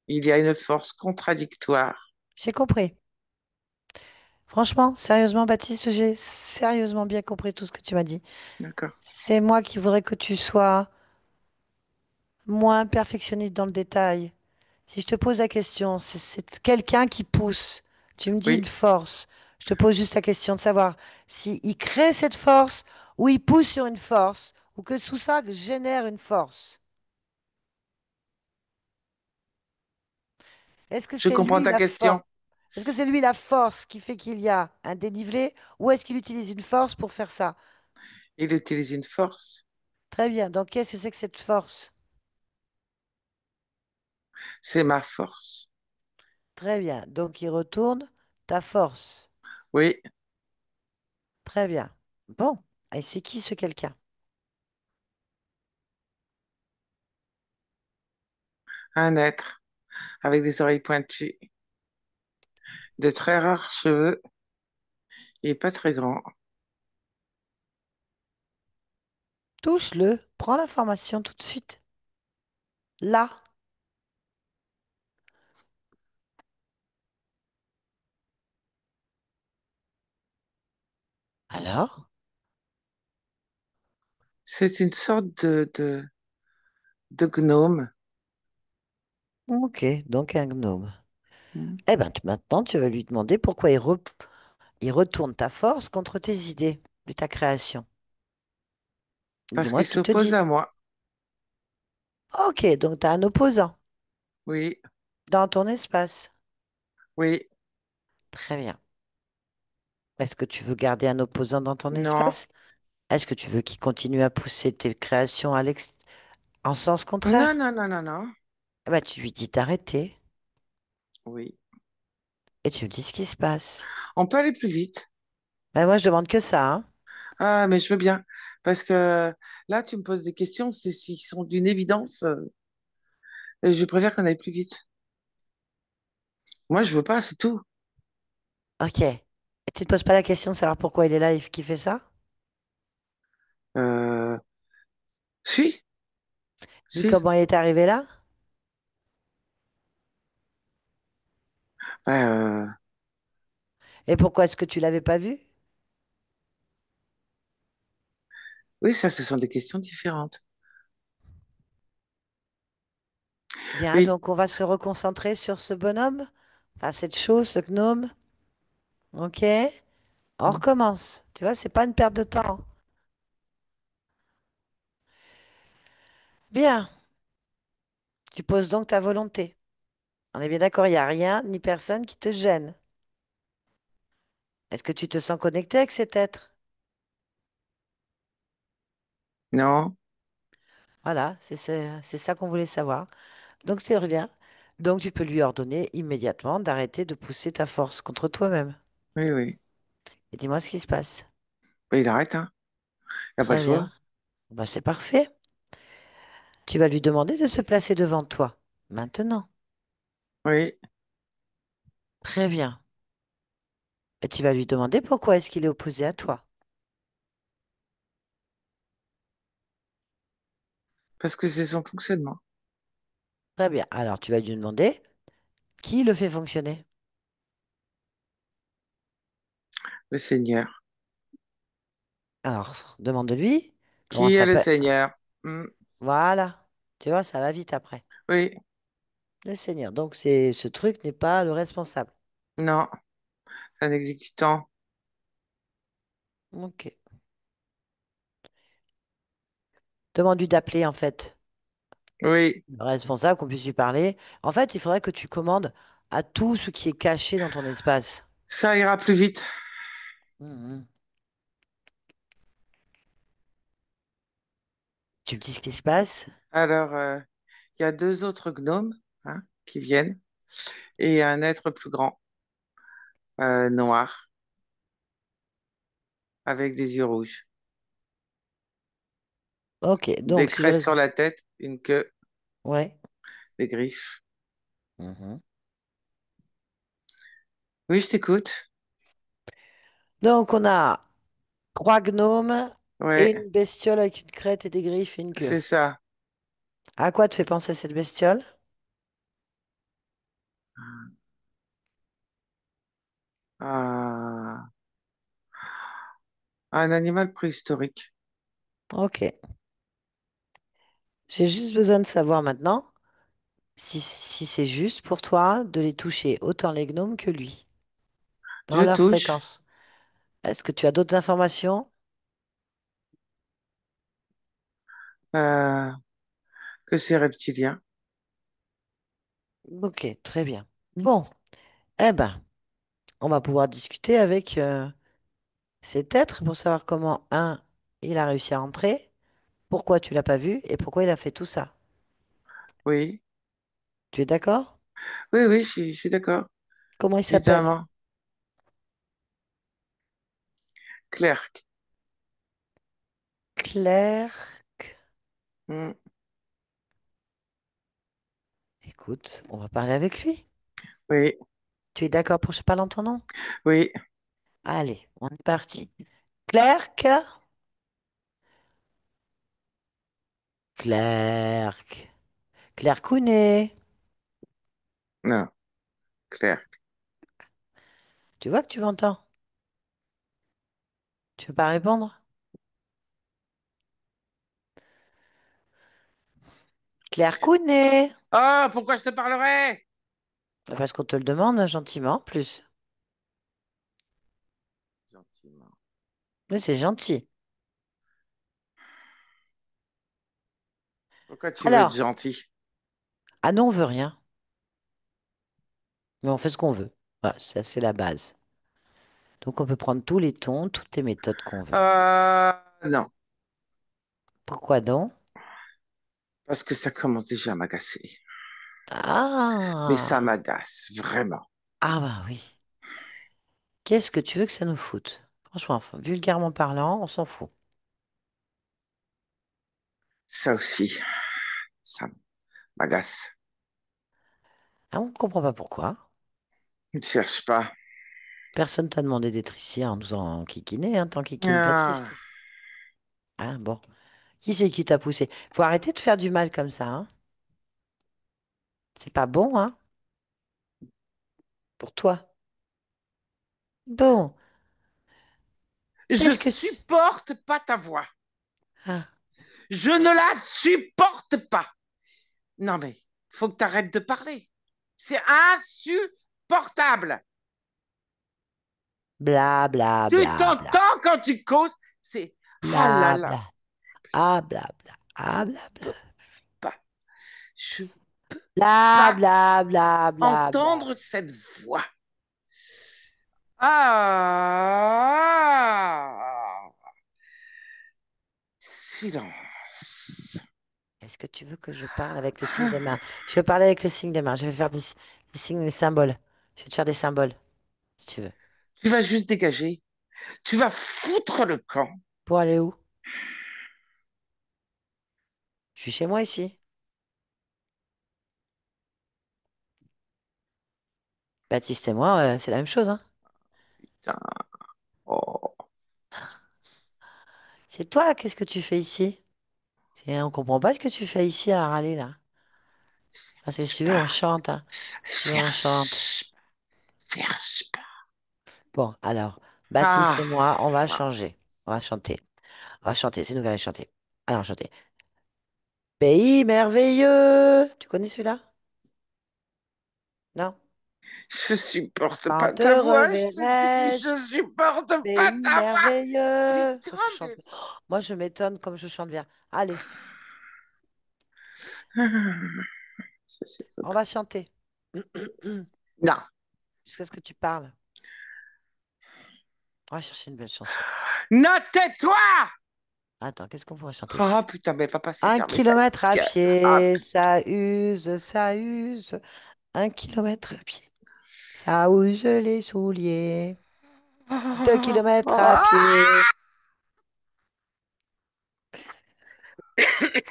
Il y a une force contradictoire. J'ai compris. Franchement, sérieusement, Baptiste, j'ai sérieusement bien compris tout ce que tu m'as dit. D'accord? C'est moi qui voudrais que tu sois moins perfectionniste dans le détail. Si je te pose la question, c'est quelqu'un qui pousse. Tu me dis une Oui, force. Je te pose juste la question de savoir si il crée cette force ou il pousse sur une force ou que sous ça génère une force. Est-ce que je c'est comprends lui ta la question. force? Est-ce que c'est lui la force qui fait qu'il y a un dénivelé ou est-ce qu'il utilise une force pour faire ça? Il utilise une force. Très bien. Donc qu'est-ce que c'est que cette force? C'est ma force. Très bien. Donc il retourne ta force. Oui, Très bien. Bon. Et c'est qui ce quelqu'un? Un être avec des oreilles pointues, de très rares cheveux et pas très grand. Touche-le. Prends l'information tout de suite. Là. Alors? C'est une sorte de gnome. Ok, donc un gnome. Hmm. Eh ben, maintenant, tu vas lui demander pourquoi il retourne ta force contre tes idées et ta création. Parce Dis-moi qu'il ce qu'il te s'oppose dit. à moi. Ok, donc tu as un opposant Oui, dans ton espace. oui, Très bien. Est-ce que tu veux garder un opposant dans ton non. espace? Est-ce que tu veux qu'il continue à pousser tes créations en sens Non, contraire? non, non, non, non. Eh ben, tu lui dis d'arrêter Oui. et tu me dis ce qui se passe. On peut aller plus vite. Ben, moi, je demande que ça, hein. Ah, mais je veux bien. Parce que là, tu me poses des questions, c'est s'ils sont d'une évidence. Et je préfère qu'on aille plus vite. Moi, je veux pas, c'est tout. Ok. Et tu te poses pas la question de savoir pourquoi il est là et qu'il fait ça? Euh, si, Ni si. comment il est arrivé là? Ben, Et pourquoi est-ce que tu l'avais pas vu? oui, ça, ce sont des questions différentes. Bien, Oui. donc on va se reconcentrer sur ce bonhomme, enfin cette chose, ce gnome. Ok? On recommence. Tu vois, c'est pas une perte de temps. Bien. Tu poses donc ta volonté. On est bien d'accord, il n'y a rien ni personne qui te gêne. Est-ce que tu te sens connecté avec cet être? Non, Voilà, c'est ça qu'on voulait savoir. Donc c'est bien. Donc tu peux lui ordonner immédiatement d'arrêter de pousser ta force contre toi-même. oui, oui. Et dis-moi ce qui se passe. Ben, il arrête, hein. Il n'y a pas le Très choix. bien. Bah, c'est parfait. Tu vas lui demander de se placer devant toi. Maintenant. Oui, Très bien. Et tu vas lui demander pourquoi est-ce qu'il est opposé à toi. parce que c'est son fonctionnement. Très bien. Alors tu vas lui demander qui le fait fonctionner. Le Seigneur. Alors demande-lui comment Qui est le s'appelle. Seigneur? Hmm. Voilà. Tu vois, ça va vite après. Oui, Le Seigneur. Donc c'est ce truc n'est pas le responsable. non, c'est un exécutant. Ok. Demande-lui d'appeler en fait Oui, le responsable, qu'on puisse lui parler. En fait, il faudrait que tu commandes à tout ce qui est caché dans ton espace. ça ira plus vite. Mhm. Tu me dis ce qui se passe? Alors, il y a deux autres gnomes, hein, qui viennent et un être plus grand, noir, avec des yeux rouges, Ok, des donc si le crêtes res- sur la tête, une queue, Ouais. des griffes. Mhm. Oui, je t'écoute. Donc on a trois gnomes et Ouais, une bestiole avec une crête et des griffes et une queue. c'est ça. À quoi te fait penser cette bestiole? Ah, un animal préhistorique. Ok. J'ai juste besoin de savoir maintenant si c'est juste pour toi de les toucher autant les gnomes que lui, dans Je leur touche fréquence. Est-ce que tu as d'autres informations? euh, que c'est reptilien. Ok, très bien. Bon, eh ben, on va pouvoir discuter avec cet être pour savoir comment, un, il a réussi à entrer, pourquoi tu l'as pas vu et pourquoi il a fait tout ça. Oui, Tu es d'accord? oui, oui, je suis d'accord, Comment il s'appelle? évidemment. Clerc. Claire. Hmm. Écoute, on va parler avec lui. Oui, Tu es d'accord pour que je parle en ton nom? oui. Allez, on est parti. Clerc, clerc, clercounet. Non, Claire. Tu vois que tu m'entends? Tu veux pas répondre? Clercounet. Oh, pourquoi je te parlerais? Parce qu'on te le demande gentiment, en plus. Gentiment. Oui, c'est gentil. Pourquoi tu veux être Alors, gentil? ah non, on veut rien. Mais on fait ce qu'on veut. Voilà, ça, c'est la base. Donc, on peut prendre tous les tons, toutes les méthodes qu'on veut. Non, Pourquoi donc? parce que ça commence déjà à m'agacer. Mais ça Ah, m'agace, vraiment. ah bah oui. Qu'est-ce que tu veux que ça nous foute? Franchement, enfin, vulgairement parlant, on s'en fout. Ça aussi, ça m'agace. Ah, on ne comprend pas pourquoi. Ne cherche pas. Personne t'a demandé d'être ici en nous en kikiner, hein, tant kikine Ah, Baptiste. Ah bon. Qui c'est qui t'a poussé? Faut arrêter de faire du mal comme ça, hein. C'est pas bon, hein, pour toi. Bon, je qu'est-ce que... supporte pas ta voix. Ah, Je ne la supporte pas. Non mais, faut que tu arrêtes de parler. C'est insupportable. bla bla Tu bla bla t'entends quand tu causes. C'est, ah là bla là, bla ah bla bla ah bla je bla peux pas. Je bla pas bla bla bla bla. entendre cette voix. Ah, silence. Est-ce que tu veux que je parle avec les signes des mains? Je vais parler avec le signe des mains. Je vais faire des signes, des symboles. Je vais te faire des symboles, si tu veux. Tu vas juste dégager. Tu vas foutre le camp. Pour aller où? Je suis chez moi ici. Baptiste et moi, c'est la même chose, hein. Putain. Oh. C'est toi, qu'est-ce que tu fais ici? On comprend pas ce que tu fais ici à râler, là. Ah, si Cherche tu veux, on pas. chante, hein. Si tu veux, on chante. Cherche. Cherche pas. Bon, alors, Baptiste Ah. et moi, on va Ah. changer. On va chanter. On va chanter, c'est nous qui allons chanter. Alors, chanter. Pays merveilleux. Tu connais celui-là? Non? Je supporte Quand pas te ta voix, je te dis, reverrai-je, je supporte pas pays ta voix. merveilleux. Putain, Parce que je chante mais. bien. Oh, moi, je m'étonne comme je chante bien. Allez, Ça, c'est on autre. va chanter. Non. Jusqu'à ce que tu parles. On va chercher une belle chanson. Non, tais-toi! Attends, qu'est-ce qu'on pourrait chanter? Oh putain, mais va passer Un fermer sa kilomètre à gueule. Ah pied, putain. ça use, ça use. Un kilomètre à pied, ça use les souliers. 2 kilomètres à pied,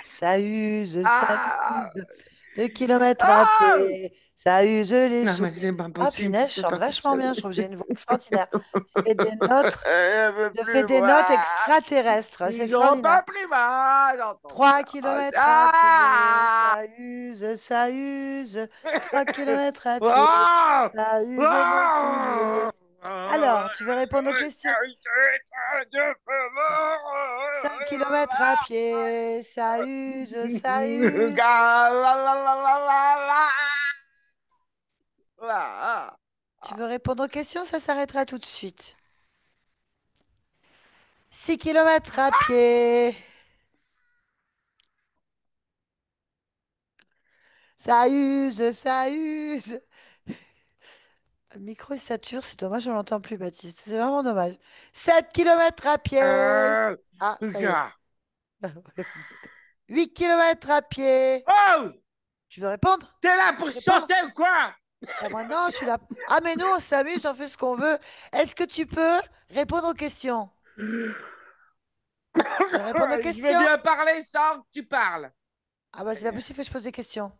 ça use, ça Ah, use. 2 kilomètres à ah. pied, ça use les Non, mais c'est souliers. pas Ah, possible, punaise, je c'est chante pas vachement possible. bien. Je trouve que j'ai une voix extraordinaire. Je fais des notes, Je veux je fais plus des notes voir. extraterrestres. C'est J'en extraordinaire. peux plus voir d'entendre Trois ça. kilomètres à pied, Ah! ça use, ça use. 3 kilomètres à pied, Ah! ça use les Ah! souliers. Alors, tu veux répondre aux questions? 5 kilomètres à pied, ça use, ça use. Tu veux répondre aux questions? Ça s'arrêtera tout de suite. 6 kilomètres à pied, ça use, ça use. Le micro il sature, c'est dommage, on l'entend plus, Baptiste. C'est vraiment dommage. 7 kilomètres à pied. Ah, ça y est. 8 kilomètres à pied. Oh! Tu veux répondre? T'es là pour Répondre? chanter ou quoi? Bah moi non, je suis là. Ah mais nous, on s'amuse, on fait ce qu'on veut. Est-ce que tu peux répondre aux questions? Tu veux répondre aux Je veux questions? bien parler sans que tu parles. Ah bah c'est pas possible que je pose des questions.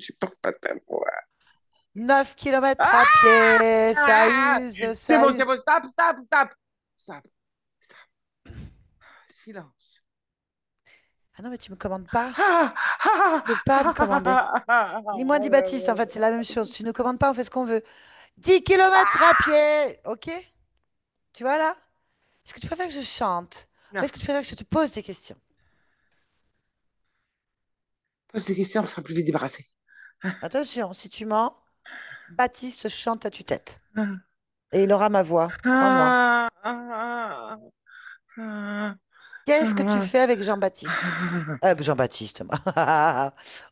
Tu portes pas ta voix. 9 kilomètres à Ah! pied, ça use, C'est ça bon, use. c'est bon, stop, stop, stop. Stop, stop. Silence. Ah non, mais tu me commandes pas. Ah, ah, Tu peux pas me commander. Dis-moi, dit Baptiste, en fait, c'est la même chose. Tu ne commandes pas, on fait ce qu'on veut. 10 kilomètres à pied, ok? Tu vois là? Est-ce que tu préfères que je chante? Ou Non, est-ce que tu préfères que je te pose des questions? pose des questions, on sera plus vite débarrassé. Attention, si tu mens, Baptiste chante à tue-tête. Et il aura ma voix, crois-moi. Qu'est-ce que tu fais avec Jean-Baptiste? Jean-Baptiste, moi.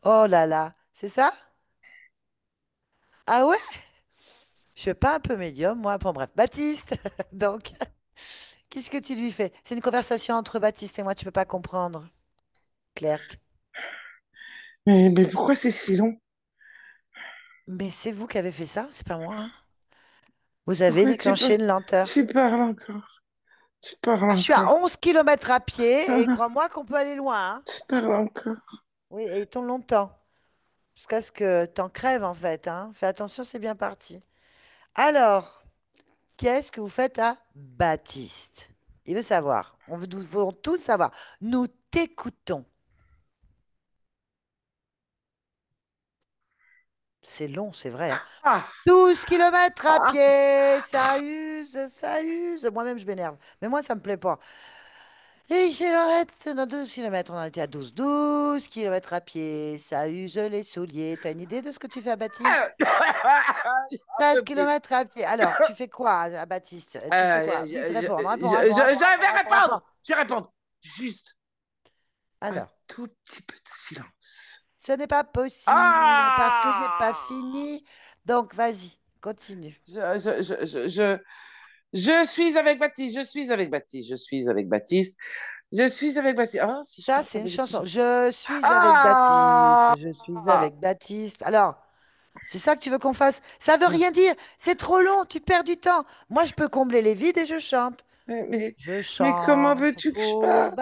Oh là là, c'est ça? Ah ouais? Je suis pas un peu médium, moi. Bon, bref, Baptiste. Donc, qu'est-ce que tu lui fais? C'est une conversation entre Baptiste et moi, tu peux pas comprendre. Claire. Mais pourquoi c'est si long? Mais c'est vous qui avez fait ça, c'est pas moi, hein. Vous avez Pourquoi déclenché une lenteur. tu parles encore? Tu parles Ah, je suis à encore? 11 kilomètres à pied et crois-moi qu'on peut aller loin, hein. Tu parles encore? Oui, et ton longtemps. Jusqu'à ce que t'en crèves, en fait, hein. Fais attention, c'est bien parti. Alors, qu'est-ce que vous faites à Baptiste? Il veut savoir. Nous voulons tous savoir. Nous t'écoutons. C'est long, c'est vrai, hein. Ah, 12 kilomètres à ah, pied, ça use, ça use. Moi-même, je m'énerve. Mais moi, ça me plaît pas. Et kilomètres, dans 12 kilomètres, on en était à 12 kilomètres à pied, ça use les souliers. T'as une idée de ce que tu fais à Baptiste? J'en 13 peux plus. kilomètres à pied. Alors, tu fais quoi à Baptiste? Tu fais quoi? Vite, réponds, réponds, réponds, réponds, Je réponds, vais réponds, réponds. répondre. Je vais répondre. Juste un Alors, tout petit peu de silence. ce n'est pas possible parce que j'ai pas Ah! fini. Donc, vas-y, continue. Je, je, je, je, je, je suis avec Baptiste. Je suis avec Baptiste. Je suis avec Baptiste. Je suis avec Baptiste. Ah, si je Ça, commence c'est à une me si je... chanson. Je suis avec Baptiste. Ah! Je suis avec Baptiste. Alors, c'est ça que tu veux qu'on fasse? Ça veut rien dire. C'est trop long. Tu perds du temps. Moi, je peux combler les vides et je chante. Mais, mais, Je mais comment chante veux-tu que je pour fasse?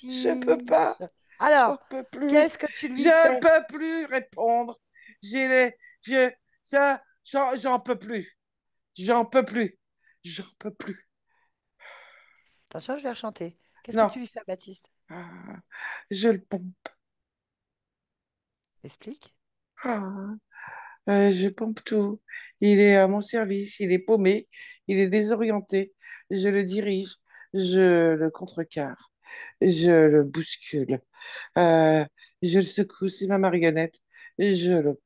Je peux pas. Baptiste. Alors, J'en peux plus. qu'est-ce que tu lui Je fais? peux plus répondre. J'ai les, je, ça, j'en peux plus. J'en peux plus. J'en peux plus. Attention, je vais rechanter. Qu'est-ce que Non. tu lui fais à Baptiste? Ah, je le pompe. Explique. Ah, je pompe tout. Il est à mon service. Il est paumé. Il est désorienté. Je le dirige. Je le contrecarre. Je le bouscule. Euh, je le secoue. C'est ma marionnette. Je le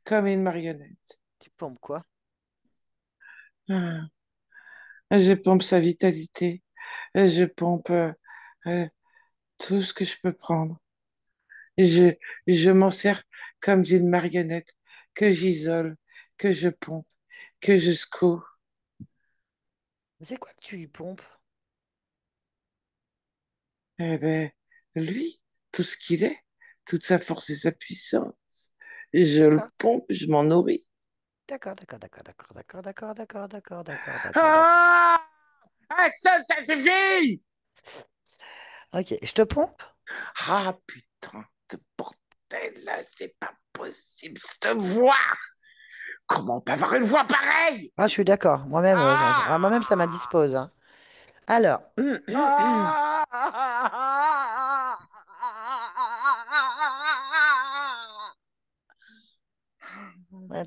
comme une marionnette. Tu pompes quoi? Ah, je pompe sa vitalité. Je pompe euh, tout ce que je peux prendre. Je, je m'en sers comme d'une marionnette que j'isole, que je pompe, que je secoue. Mais c'est quoi que tu lui pompes? Eh ben, lui, tout ce qu'il est, toute sa force et sa puissance, je le D'accord. pompe, je m'en nourris. D'accord, d'accord, d'accord, d'accord, d'accord, d'accord, d'accord, d'accord, d'accord, d'accord, d'accord. Ah! Ah, ça suffit! Ok, je te pompe? Ah, putain de bordel, là, c'est pas possible, cette voix! Comment on peut avoir une voix pareille? Ah, je suis d'accord. Moi-même, moi-même, ça Ah! m'indispose, hein. Alors, Ah!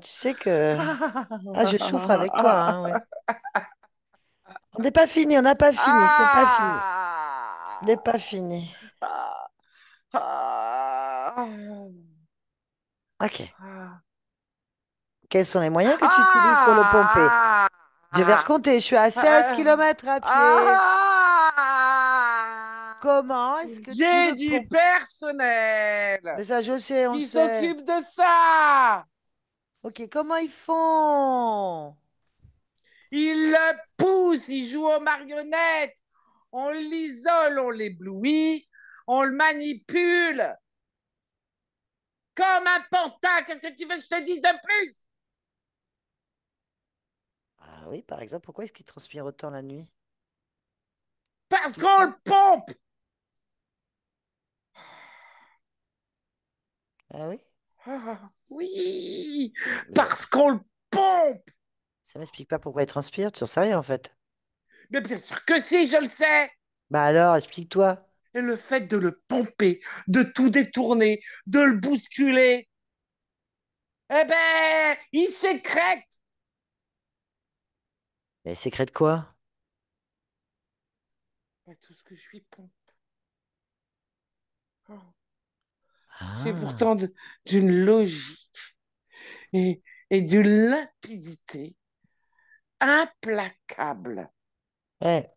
tu sais que ah, je souffre avec toi, hein, ouais. On n'est pas fini, on n'a pas fini, c'est pas fini. On n'est pas fini. Ok. Quels sont les moyens que tu utilises pour le pomper? Je vais recompter. Je suis à 16 kilomètres à pied. Comment est-ce que tu J'ai le du pompes? personnel Mais ça, je sais, on le qui sait. s'occupe de ça. Ok, comment ils font? Ils le poussent, ils jouent aux marionnettes. On l'isole, on l'éblouit, on le manipule comme un pantin. Qu'est-ce que tu veux que je te dise de plus? Ah oui, par exemple, pourquoi est-ce qu'il transpire autant la nuit? Parce C'est qu'on ça? le pompe. Ah oui? Ah, oui, Mais parce qu'on le pompe. ça m'explique pas pourquoi il transpire, tu en sais rien en fait. Mais bien sûr que si, je le sais. Bah alors, explique-toi. Et le fait de le pomper, de tout détourner, de le bousculer, eh ben, il sécrète. Mais secret de quoi? Ben, tout ce que je lui pompe. Oh, c'est Ah, pourtant d'une logique et, et d'une limpidité implacable. ouais.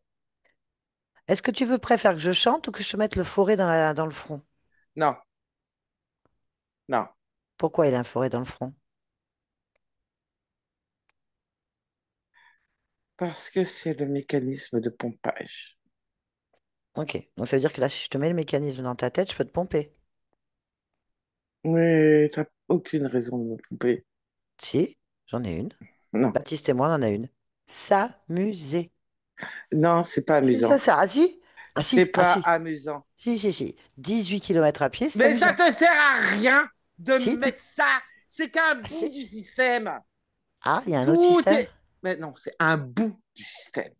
Est-ce que tu veux préférer que je chante ou que je te mette le forêt dans le front? Non, non, Pourquoi il a un forêt dans le front? parce que c'est le mécanisme de pompage. Ok, donc ça veut dire que là, si je te mets le mécanisme dans ta tête, je peux te pomper. Mais t'as aucune raison de me pomper. Si, j'en ai une. Non, Baptiste et moi, on en a une. S'amuser. non, c'est pas Si, amusant. ça sert. Ah si? Ah C'est si, ah pas si. amusant. Si, si, si. 18 kilomètres à pied, c'est Mais ça amusant. te sert à rien de Si, tout. mettre ça. C'est qu'un Ah bout si. du système. Ah, il y a un autre Tout système? est. Mais non, c'est un bout du système.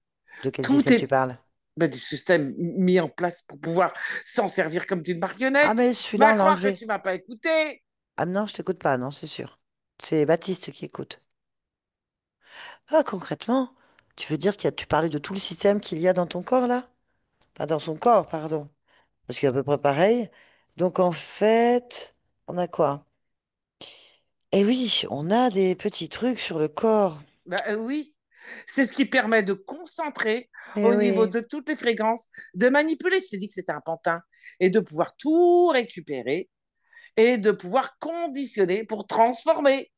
De quel Tout système tu est parles? ben, du système mis en place pour pouvoir s'en servir comme d'une Ah, marionnette. mais celui-là, Va on l'a croire que enlevé. tu m'as pas écouté. Ah non, je t'écoute pas, non, c'est sûr. C'est Baptiste qui écoute. Ah, concrètement, tu veux dire tu parlais de tout le système qu'il y a dans ton corps, là? Pas dans son corps, pardon. Parce qu'il est à peu près pareil. Donc, en fait, on a quoi? Eh oui, on a des petits trucs sur le corps. Ben, oui, c'est ce qui permet de concentrer Eh au niveau oui. de toutes les fréquences, de manipuler. Je t'ai dit que c'était un pantin et de pouvoir tout récupérer et de pouvoir conditionner pour transformer.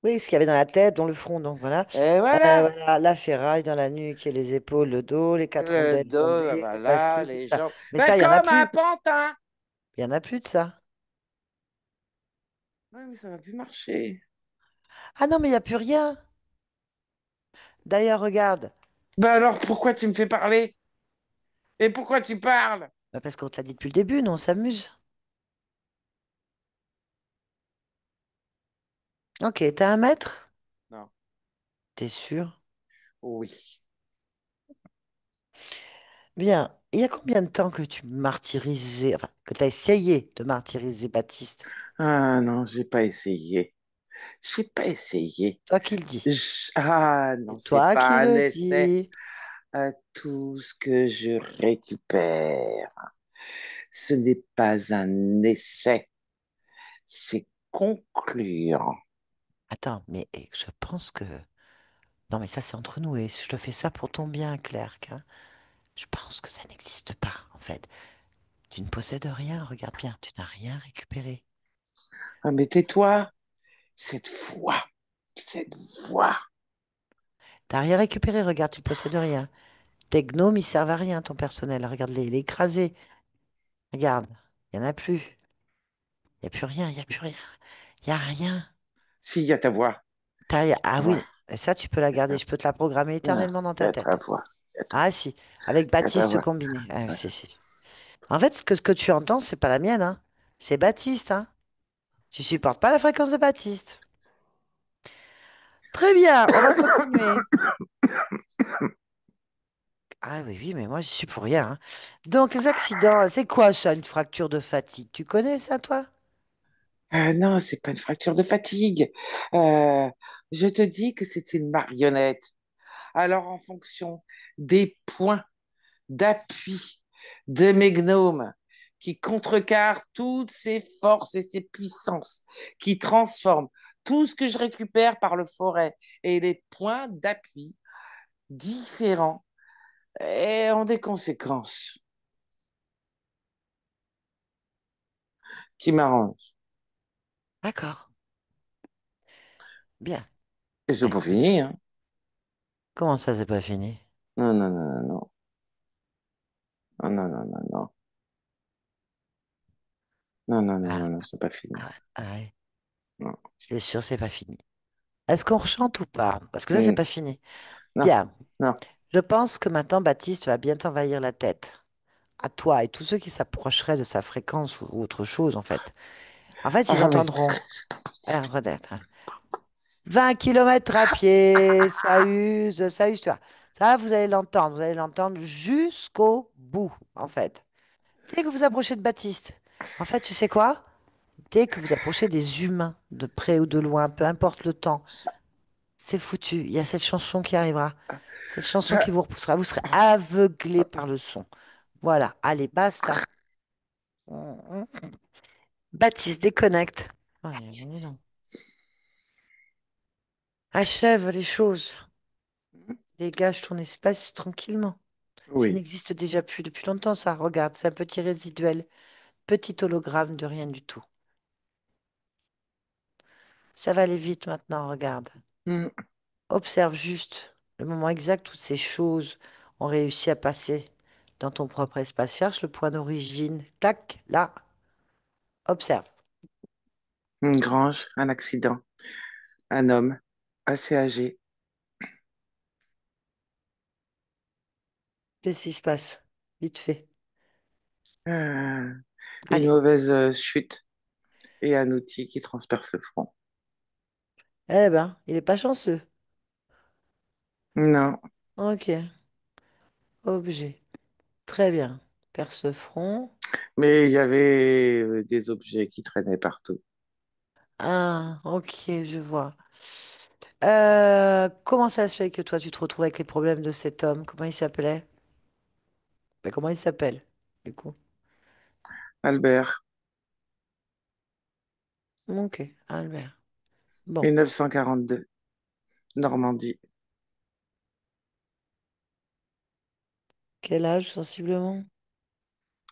Oui, ce qu'il y avait dans la tête, dans le front, donc voilà. Et voilà, Voilà, la ferraille dans la nuque et les épaules, le dos, les quatre le rondelles dos, bombées, le voilà, bassin, tout les ça. jambes. Mais Ben, ça, il y en a comme un plus. pantin. Il y en a plus de ça. Oui, mais ça va plus marcher. Ah non, mais il n'y a plus rien. D'ailleurs, regarde. Ben alors, pourquoi tu me fais parler? Et pourquoi tu parles? Bah, parce qu'on te l'a dit depuis le début, nous, on s'amuse. Ok, t'as 1 mètre? Non, T'es sûr? oui. Bien. Il y a combien de temps que tu martyrisais, enfin, que tu as essayé de martyriser Baptiste? Ah non, j'ai pas essayé. J'ai pas essayé. Toi qui le dis. Ah non, C'est c'est toi qui pas un le essai. dis. Tout ce que je récupère, ce n'est pas un essai, c'est conclure. Attends, mais je pense que... Non, mais ça, c'est entre nous et je te fais ça pour ton bien, Claire. Hein. Je pense que ça n'existe pas, en fait. Tu ne possèdes rien, regarde bien, tu n'as rien récupéré. Ah, mais tais-toi, cette voix, cette voix. T'as rien récupéré, regarde, tu possèdes rien. Tes gnomes, ils servent à rien, ton personnel. Regarde-les, il est écrasé. Regarde, il n'y en a plus. Il n'y a plus rien, il n'y a plus rien. Il n'y a rien. Si, il y a ta voix, Ah voix. oui, et ça, tu peux la garder. Je peux te la programmer Non, éternellement dans il y ta a ta tête. voix, Ah si, avec il y a ta Baptiste voix. combiné. Ah, oui, Ouais. si. En fait, ce que tu entends, c'est pas la mienne, hein. C'est Baptiste, hein. Tu supportes pas la fréquence de Baptiste. Très bien, on va continuer. Ah oui, oui, mais moi, je suis pour rien, hein. Donc, les accidents, c'est quoi ça, une fracture de fatigue? Tu connais ça, toi? Ah non, c'est pas une fracture de fatigue. Euh, je te dis que c'est une marionnette. Alors, en fonction des points d'appui de mes gnomes qui contrecarrent toutes ces forces et ces puissances, qui transforment tout ce que je récupère par le forêt et les points d'appui différents et ont des conséquences qui m'arrangent. D'accord, bien. Et c'est Bah, pas écoute, fini, hein. comment ça, c'est pas fini? Non, non, non, non, non. Non, non, non, non, non. Non, non, non, Ah, non, non, c'est pas fini. ouais, Non. c'est sûr, c'est pas fini. Est-ce qu'on rechante ou pas? Parce que ça, c'est Mm. pas fini. Non, Bien. non. Je pense que maintenant, Baptiste va bien t'envahir la tête. à toi et tous ceux qui s'approcheraient de sa fréquence ou autre chose, en fait, ils Ah oui. entendront peut-être 20 kilomètres à pied, ça use, tu vois. Ça, vous allez l'entendre jusqu'au bout, en fait. Dès que vous approchez de Baptiste, en fait, tu sais quoi? Dès que vous approchez des humains, de près ou de loin, peu importe le temps, c'est foutu. Il y a cette chanson qui arrivera. Cette chanson qui Ah, vous repoussera. Vous serez aveuglé par le son. Voilà. Allez, basta. Baptiste, déconnecte. Ouais, mais non. Achève les choses. Dégage ton espace tranquillement. Ça oui. n'existe déjà plus depuis longtemps, ça. Regarde, c'est un petit résiduel, petit hologramme de rien du tout. Ça va aller vite maintenant, regarde. Mm. Observe juste le moment exact où ces choses ont réussi à passer dans ton propre espace. Cherche le point d'origine. Tac, là. Observe. Une grange, un accident, un homme assez âgé, Qu'est-ce qui se passe? Vite fait. euh, une Allez. mauvaise chute et un outil qui transperce le front. Eh ben, il est pas chanceux. Non, Ok. Objet. Très bien. Perce-front. mais il y avait des objets qui traînaient partout. Ah, ok, je vois. Comment ça se fait que toi, tu te retrouves avec les problèmes de cet homme? Comment il s'appelait? Ben, comment il s'appelle, du coup? Albert, Ok, Albert. Bon, 1942, Normandie, quel âge, sensiblement?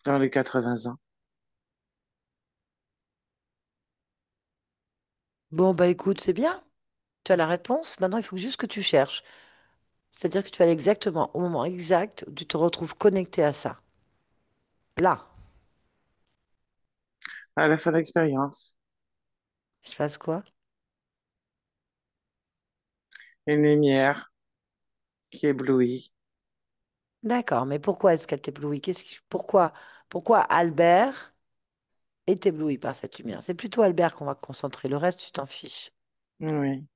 dans les 80 ans. Bon, bah écoute, c'est bien. Tu as la réponse. Maintenant, il faut juste que tu cherches. C'est-à-dire que tu vas aller exactement au moment exact où tu te retrouves connecté à ça. Là, À la fin de l'expérience, il se passe quoi? une lumière qui éblouit. D'accord, mais pourquoi est-ce qu'elle t'éblouit? Pourquoi Albert est ébloui par cette lumière? C'est plutôt Albert qu'on va concentrer. Le reste, tu t'en fiches. Oui.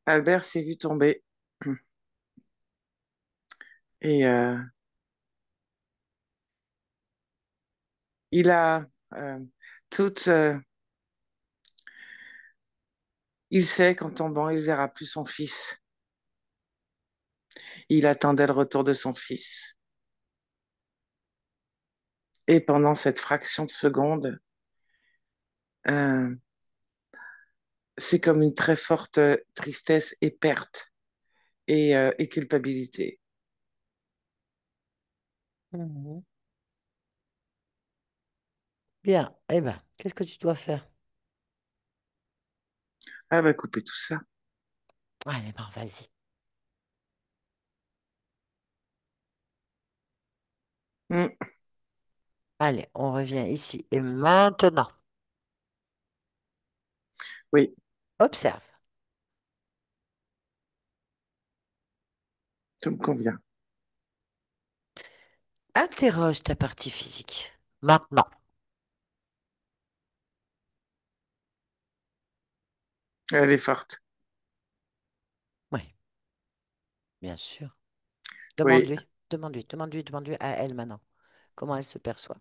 Albert s'est vu tomber et il a toute. Il sait qu'en tombant, il verra plus son fils. Il attendait le retour de son fils. Et pendant cette fraction de seconde, euh, c'est comme une très forte tristesse et perte et culpabilité. Mhm. Bien, eh ben, qu'est-ce que tu dois faire? Ah bah couper tout ça. Allez, ben, vas-y. Mm, Allez, on revient ici. Et maintenant, oui, observe. ça me convient. Interroge ta partie physique. Maintenant. Elle est forte. Oui, bien sûr. Oui, Demande-lui à elle maintenant. Comment elle se perçoit.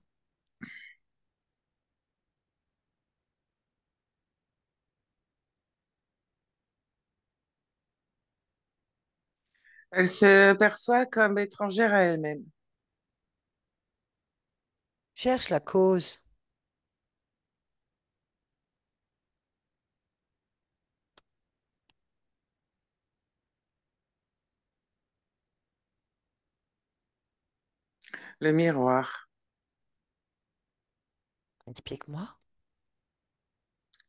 elle se perçoit comme étrangère à elle-même. Cherche la cause. Le miroir. Explique-moi.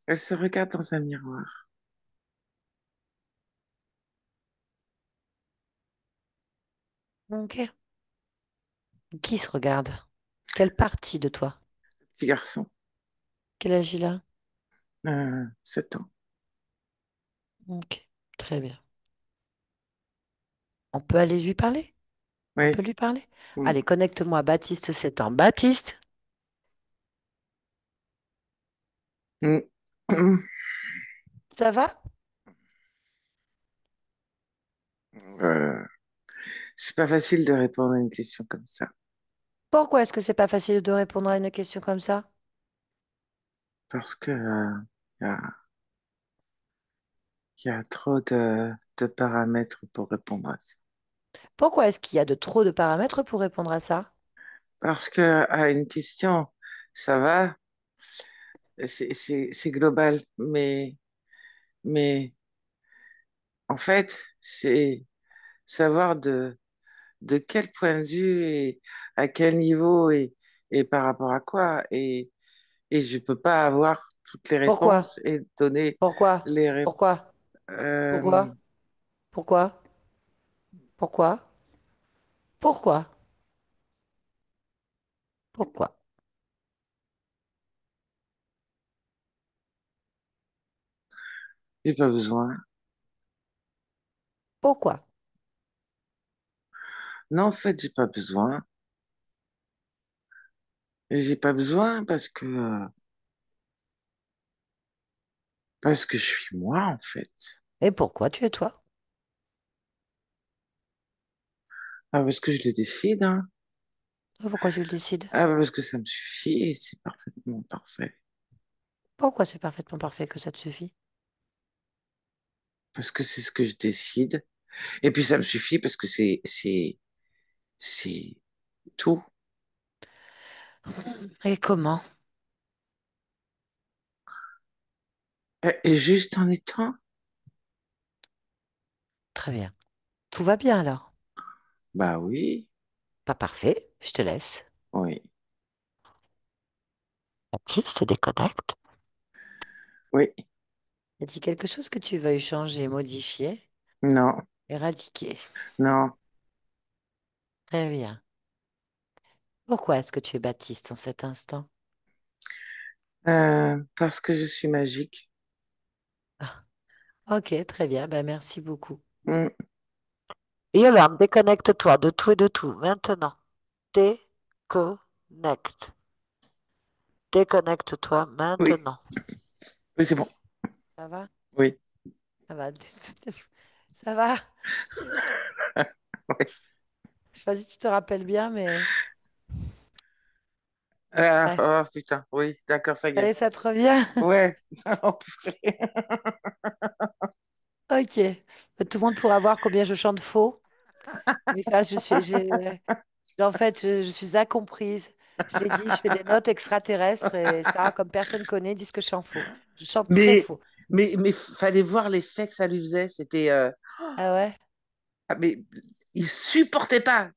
Elle se regarde dans un miroir. Ok. Qui se regarde? Quelle partie de toi? Petit garçon, Quel âge il a? 7 ans. Ok. Très bien. On peut aller lui parler? On Oui. peut lui parler? Mm. Allez, connecte-moi Baptiste 7 ans. Baptiste, Mm. ça va? Euh, c'est pas facile de répondre à une question comme ça. Pourquoi est-ce que c'est pas facile de répondre à une question comme ça? Parce que, y a, y a trop de paramètres pour répondre à ça. Pourquoi est-ce qu'il y a de trop de paramètres pour répondre à ça? Parce que à une question, ça va, c'est global, mais en fait, c'est savoir de quel point de vue et à quel niveau et par rapport à quoi. Et je peux pas avoir toutes les Pourquoi? réponses et donner Pourquoi? les réponses. Pourquoi? Pourquoi? Pourquoi? Pourquoi? Pourquoi? Pourquoi? J'ai pas besoin. Pourquoi? Non, en fait, j'ai pas besoin. Et j'ai pas besoin parce que je suis moi, en fait. Et pourquoi tu es toi? Ah, parce que je le décide, hein. Pourquoi tu le décides? Ah, parce que ça me suffit et c'est parfaitement parfait. Pourquoi c'est parfaitement parfait que ça te suffit? Parce que c'est ce que je décide. Et puis ça me suffit parce que c'est tout. Et comment? Et juste en étant, Très bien. Tout va bien alors. bah oui, Pas parfait, je te laisse. oui, Baptiste, déconnecte. oui, Y a-t-il quelque chose que tu veuilles changer, modifier, non, éradiquer? non, Très bien. Pourquoi est-ce que tu es Baptiste en cet instant? parce que je suis magique. Ah, ok, très bien. Ben, merci beaucoup. Mm. Yolande, déconnecte-toi de tout et de tout. Maintenant. Déconnecte. Déconnecte-toi Oui, maintenant. oui, c'est bon. Ça va? Oui. Ça va? Ça va? Oui. Je sais pas si tu te rappelles bien, mais Ah, bref. oh putain, oui, d'accord, ça y Allez, est. ça te revient? Ouais. Oh, purée. Ok. Tout le monde pourra voir combien je chante faux. Mais enfin, en fait, je suis incomprise. Je l'ai dit, je fais des notes extraterrestres et ça, comme personne connaît, ils disent que je chante faux. Je chante très Mais, faux. mais fallait voir l'effet que ça lui faisait. C'était, Ah ouais? ah, mais il supportait pas.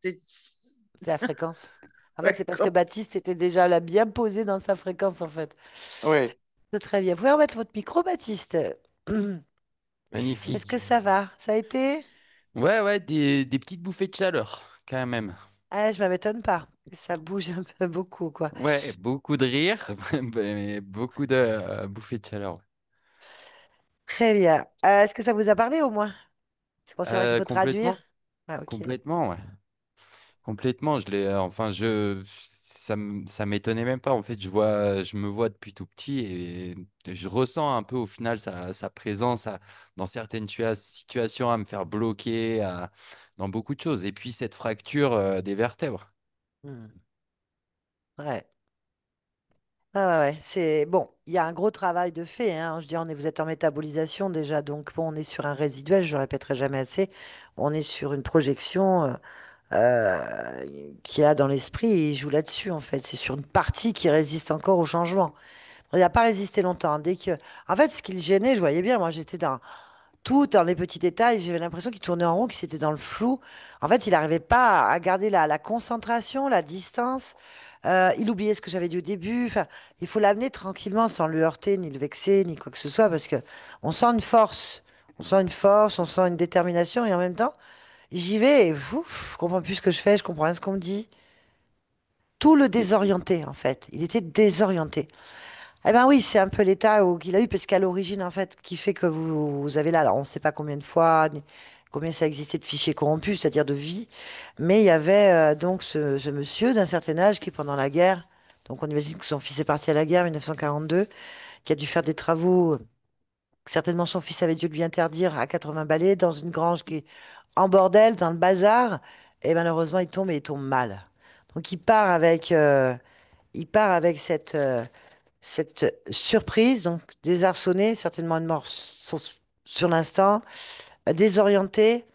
C'est la fréquence. En fait, c'est parce que D'accord. Baptiste était déjà là bien posé dans sa fréquence, en fait. Ouais. C'est très bien. Vous pouvez remettre votre micro, Baptiste. Est-ce Magnifique. que ça va? Ça a été? Ouais, ouais, des petites bouffées de chaleur, quand même. Ah, je ne m'étonne pas. Ça bouge un peu beaucoup, quoi. Ouais, beaucoup de rire, mais beaucoup de bouffées de chaleur. Très bien. Est-ce que ça vous a parlé au moins? C'est pour cela qu'il faut traduire? Complètement, Ah, ok. complètement, ouais. Complètement, enfin, ça m'étonnait même pas. En fait, je me vois depuis tout petit et je ressens un peu au final sa présence dans certaines situations à me faire bloquer, dans beaucoup de choses. Et puis cette fracture, des vertèbres. Hmm. Ouais. Ouais, ouais, ouais. C'est bon, il y a un gros travail de fait, hein. Je dis, vous êtes en métabolisation déjà, donc bon, on est sur un résiduel, je le répéterai jamais assez. On est sur une projection qu'il y a dans l'esprit et il joue là-dessus en fait. C'est sur une partie qui résiste encore au changement. Il n'a pas résisté longtemps, hein. En fait, ce qui le gênait, je voyais bien, moi j'étais tout dans les petits détails. J'avais l'impression qu'il tournait en rond, qu'il était dans le flou. En fait, il n'arrivait pas à garder la concentration, la distance. Il oubliait ce que j'avais dit au début. Enfin, il faut l'amener tranquillement, sans le heurter, ni le vexer, ni quoi que ce soit, parce que on sent une force. On sent une force, on sent une détermination, et en même temps, j'y vais et ouf, je comprends plus ce que je fais, je comprends rien ce qu'on me dit. Tout le désorienté, en fait. Il était désorienté. Eh ben oui, c'est un peu l'état qu'il a eu, parce qu'à l'origine, en fait, qui fait que vous avez là, alors on ne sait pas combien de fois, combien ça existait de fichiers corrompus, c'est-à-dire de vie. Mais il y avait donc ce monsieur d'un certain âge qui, pendant la guerre, donc on imagine que son fils est parti à la guerre en 1942, qui a dû faire des travaux, que certainement son fils avait dû lui interdire à 80 balais, dans une grange qui est en bordel, dans le bazar, et malheureusement il tombe mal. Donc il part avec cette surprise, donc désarçonné, certainement une mort sur l'instant, désorienté.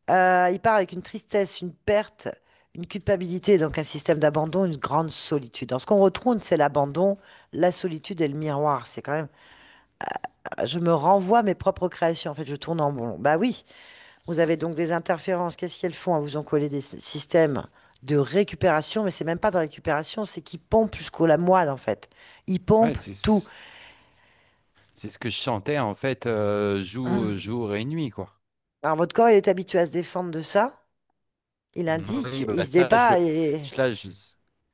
Il part avec une tristesse, une perte, une culpabilité, donc un système d'abandon, une grande solitude. Dans ce qu'on retrouve, c'est l'abandon, la solitude et le miroir. C'est quand même, je me renvoie à mes propres créations. En fait, je tourne en bond. Bah oui, vous avez donc des interférences. Qu'est-ce qu'elles font? Elles vous ont collé des systèmes de récupération, mais c'est même pas de récupération, c'est qu'ils pompent jusqu'au la moelle, en fait. Ils Ouais, pompent tout. c'est ce que je chantais en fait jour et nuit, quoi. Alors, votre corps, il est habitué à se défendre de ça. Il indique, Oui, il bah se ça, débat et... je- là, je,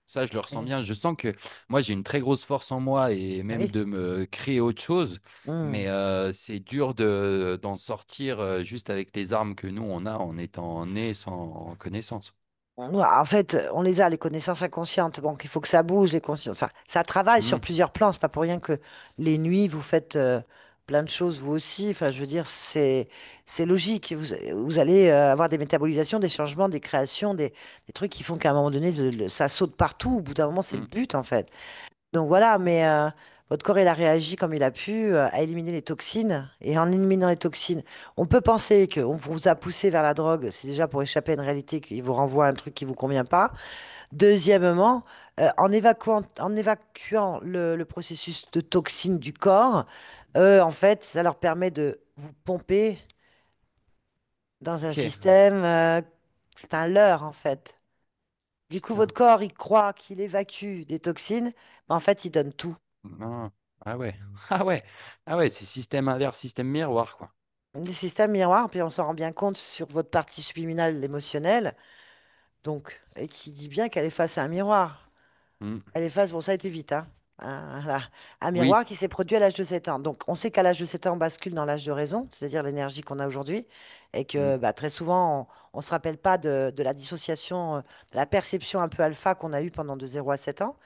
ça, je le ressens bien. Je sens que moi, j'ai une très grosse force en moi et même Oui. de me créer autre chose. Hmm. Mais c'est dur d'en sortir juste avec les armes que nous, on a en étant nés sans connaissance. Ouais, en fait, on les a, les connaissances inconscientes. Bon, il faut que ça bouge, les consciences. Enfin, ça travaille sur Hmm, plusieurs plans. C'est pas pour rien que les nuits, vous faites plein de choses, vous aussi. Enfin, je veux dire, c'est logique. Vous allez avoir des métabolisations, des changements, des créations, des trucs qui font qu'à un moment donné, ça saute partout. Au bout d'un moment, c'est le hmm. but, en fait. Donc voilà, mais votre corps, il a réagi comme il a pu à éliminer les toxines. Et en éliminant les toxines, on peut penser qu'on vous a poussé vers la drogue. C'est déjà pour échapper à une réalité qui vous renvoie à un truc qui vous convient pas. Deuxièmement, en évacuant le processus de toxines du corps, en fait, ça leur permet de vous pomper dans un Ok. système. C'est un leurre, en fait. Du coup, votre Putain. corps, il croit qu'il évacue des toxines, mais en fait, il donne tout. Non. Ah ouais. Ah ouais. Ah ouais, c'est système inverse, système miroir, quoi. Des systèmes miroirs, puis on s'en rend bien compte sur votre partie subliminale émotionnelle, donc, et qui dit bien qu'elle est face à un miroir. Hmm. Elle est face, bon, ça a été vite, hein. Voilà. Un Oui. miroir qui s'est produit à l'âge de 7 ans. Donc, on sait qu'à l'âge de 7 ans, on bascule dans l'âge de raison, c'est-à-dire l'énergie qu'on a aujourd'hui, et Hmm, que bah, très souvent, on ne se rappelle pas de la dissociation, de la perception un peu alpha qu'on a eue pendant de 0 à 7 ans.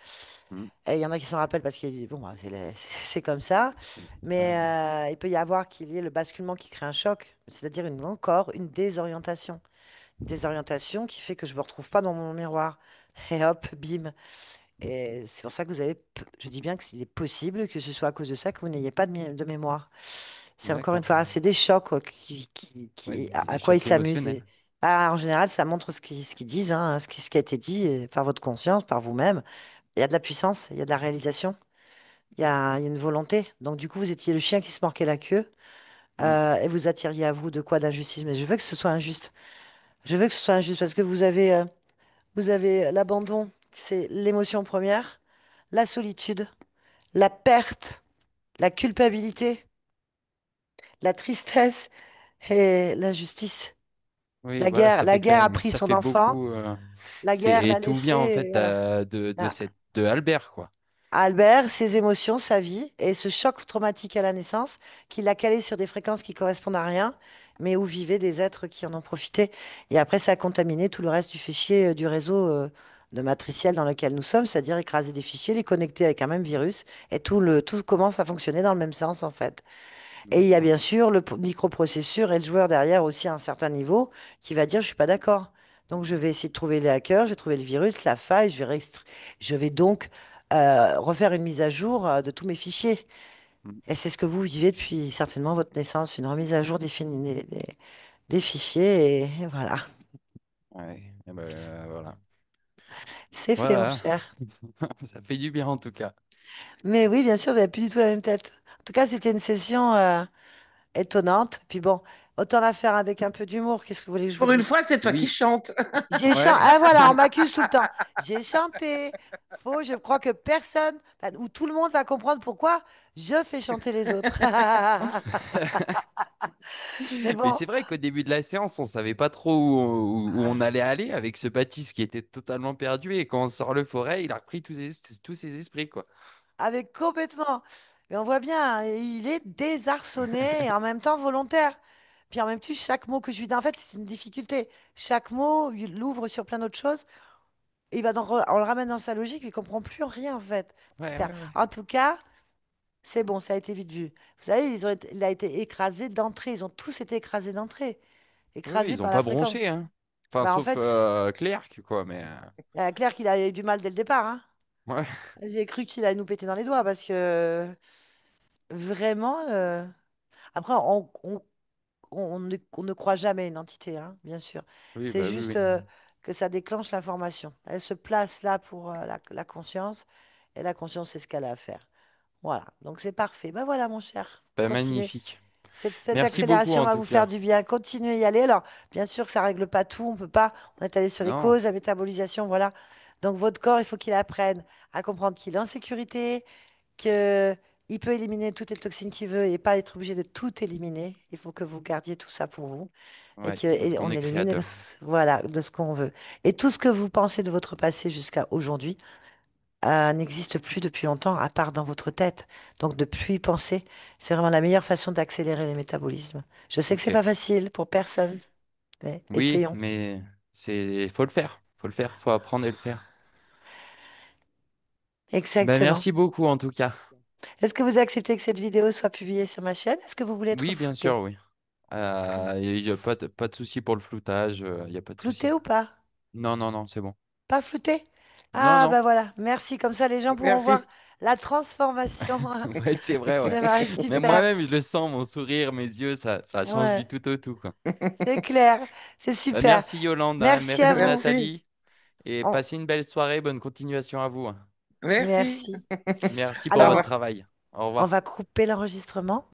hmm. Et il y en a qui s'en rappellent parce que bon, bah, c'est comme ça. Ça, Mais il peut y avoir qu'il y ait le basculement qui crée un choc, c'est-à-dire encore une désorientation. Une désorientation qui fait que je ne me retrouve pas dans mon miroir. Et hop, bim. Et c'est pour ça que je dis bien que s'il est possible que ce soit à cause de ça que vous n'ayez pas de mémoire. C'est encore une d'accord. fois, c'est des chocs quoi, Ouais, à des quoi ils chocs s'amusent. émotionnels. Bah, en général, ça montre ce qu'ils disent, hein, ce qui a été dit par votre conscience, par vous-même. Il y a de la puissance, il y a de la réalisation. Il y a une volonté. Donc, du coup, vous étiez le chien qui se mordait la queue Hmm. et vous attiriez à vous de quoi d'injustice. Mais je veux que ce soit injuste. Je veux que ce soit injuste parce que vous avez l'abandon, c'est l'émotion première, la solitude, la perte, la culpabilité, la tristesse et l'injustice. Oui, La voilà, guerre, ça la fait quand guerre a même, pris ça son fait enfant. beaucoup. La guerre Et l'a tout vient en laissé. fait Voilà. Ah. de Albert, quoi. Albert, ses émotions, sa vie et ce choc traumatique à la naissance qui l'a calé sur des fréquences qui correspondent à rien, mais où vivaient des êtres qui en ont profité. Et après, ça a contaminé tout le reste du fichier du réseau de matriciel dans lequel nous sommes, c'est-à-dire écraser des fichiers, les connecter avec un même virus, et tout commence à fonctionner dans le même sens en fait. Et il y a D'accord. bien sûr le microprocesseur et le joueur derrière aussi à un certain niveau qui va dire je suis pas d'accord. Donc je vais essayer de trouver les hackers, je vais trouver le virus, la faille, je vais donc refaire une mise à jour de tous mes fichiers. Mm. Et c'est ce que vous vivez depuis certainement votre naissance, une remise à jour des fichiers et voilà. Ouais, eh ben, voilà. C'est fait mon Voilà, cher. ça fait du bien en tout cas. Mais oui, bien sûr, vous n'avez plus du tout la même tête. En tout cas, c'était une session étonnante. Puis bon, autant la faire avec un peu d'humour. Qu'est-ce que vous voulez que je vous Pour une dise? fois, c'est toi qui Oui, chantes. J'ai chanté. ouais. Ah voilà, on m'accuse tout le temps. J'ai chanté. Faux, je crois que personne, enfin, ou tout le monde va comprendre pourquoi je fais chanter les autres. Mais Mais bon, c'est vrai qu'au début de la séance, on savait pas trop où on allait aller avec ce Baptiste qui était totalement perdu. Et quand on sort le forêt, il a repris tous ses esprits, quoi. avec complètement. Mais on voit bien, hein, il est désarçonné et en même temps volontaire. Puis en même temps, chaque mot que je lui dis, en fait, c'est une difficulté. Chaque mot il l'ouvre sur plein d'autres choses. Et on le ramène dans sa logique, il comprend plus rien, en fait. Ouais, Super. ouais, ouais. En tout cas, c'est bon, ça a été vite vu. Vous savez, il a été écrasé d'entrée. Ils ont tous été écrasés d'entrée. Oui, Écrasés ils ont par la pas fréquence. bronché, hein. Enfin, Bah, en sauf fait, Clerc, quoi, mais clair qu'il a eu du mal dès le départ, hein. ouais. J'ai cru qu'il allait nous péter dans les doigts parce que vraiment. Après, on ne croit jamais une entité, hein, bien sûr. Oui, C'est bah oui, juste oui. que ça déclenche l'information. Elle se place là pour la conscience, et la conscience, c'est ce qu'elle a à faire. Voilà, donc c'est parfait. Ben voilà, mon cher, Bah, continuez. magnifique. Cette Merci beaucoup, accélération en va tout vous faire cas. du bien. Continuez à y aller. Alors, bien sûr que ça règle pas tout. On peut pas. On est allé sur les Non, causes, la métabolisation, voilà. Donc, votre corps, il faut qu'il apprenne à comprendre qu'il est en sécurité, que il peut éliminer toutes les toxines qu'il veut et pas être obligé de tout éliminer. Il faut que vous gardiez tout ça pour vous et ouais, que parce et qu'on on est élimine créateur. voilà de ce qu'on veut. Et tout ce que vous pensez de votre passé jusqu'à aujourd'hui n'existe plus depuis longtemps, à part dans votre tête. Donc de plus y penser, c'est vraiment la meilleure façon d'accélérer les métabolismes. Je sais que c'est Ok. pas facile pour personne, mais Oui, essayons. mais faut le faire. Faut le faire. Faut apprendre et le faire. Bah, Exactement. merci beaucoup, en tout cas. Est-ce que vous acceptez que cette vidéo soit publiée sur ma chaîne? Est-ce que vous voulez être Oui, bien sûr, flouté? oui. Est-ce que Il n'y a pas de souci pour le floutage. Il n'y a pas de flouté souci. ou pas? Non, non, non, c'est bon. Pas flouté? Non, Ah non. bah voilà, merci. Comme ça, les gens pourront voir Merci. la transformation. Ouais, c'est vrai, ouais. C'est vrai, Même super. moi-même, je le sens, mon sourire, mes yeux, ça change du Ouais, tout au tout, quoi. c'est clair. C'est super. Merci Yolande, hein, Merci à merci vous. Merci. Nathalie, et On- passez une belle soirée, bonne continuation à vous, hein. Merci. Merci. Merci Au pour votre Alors, revoir. travail. Au on revoir. va couper l'enregistrement.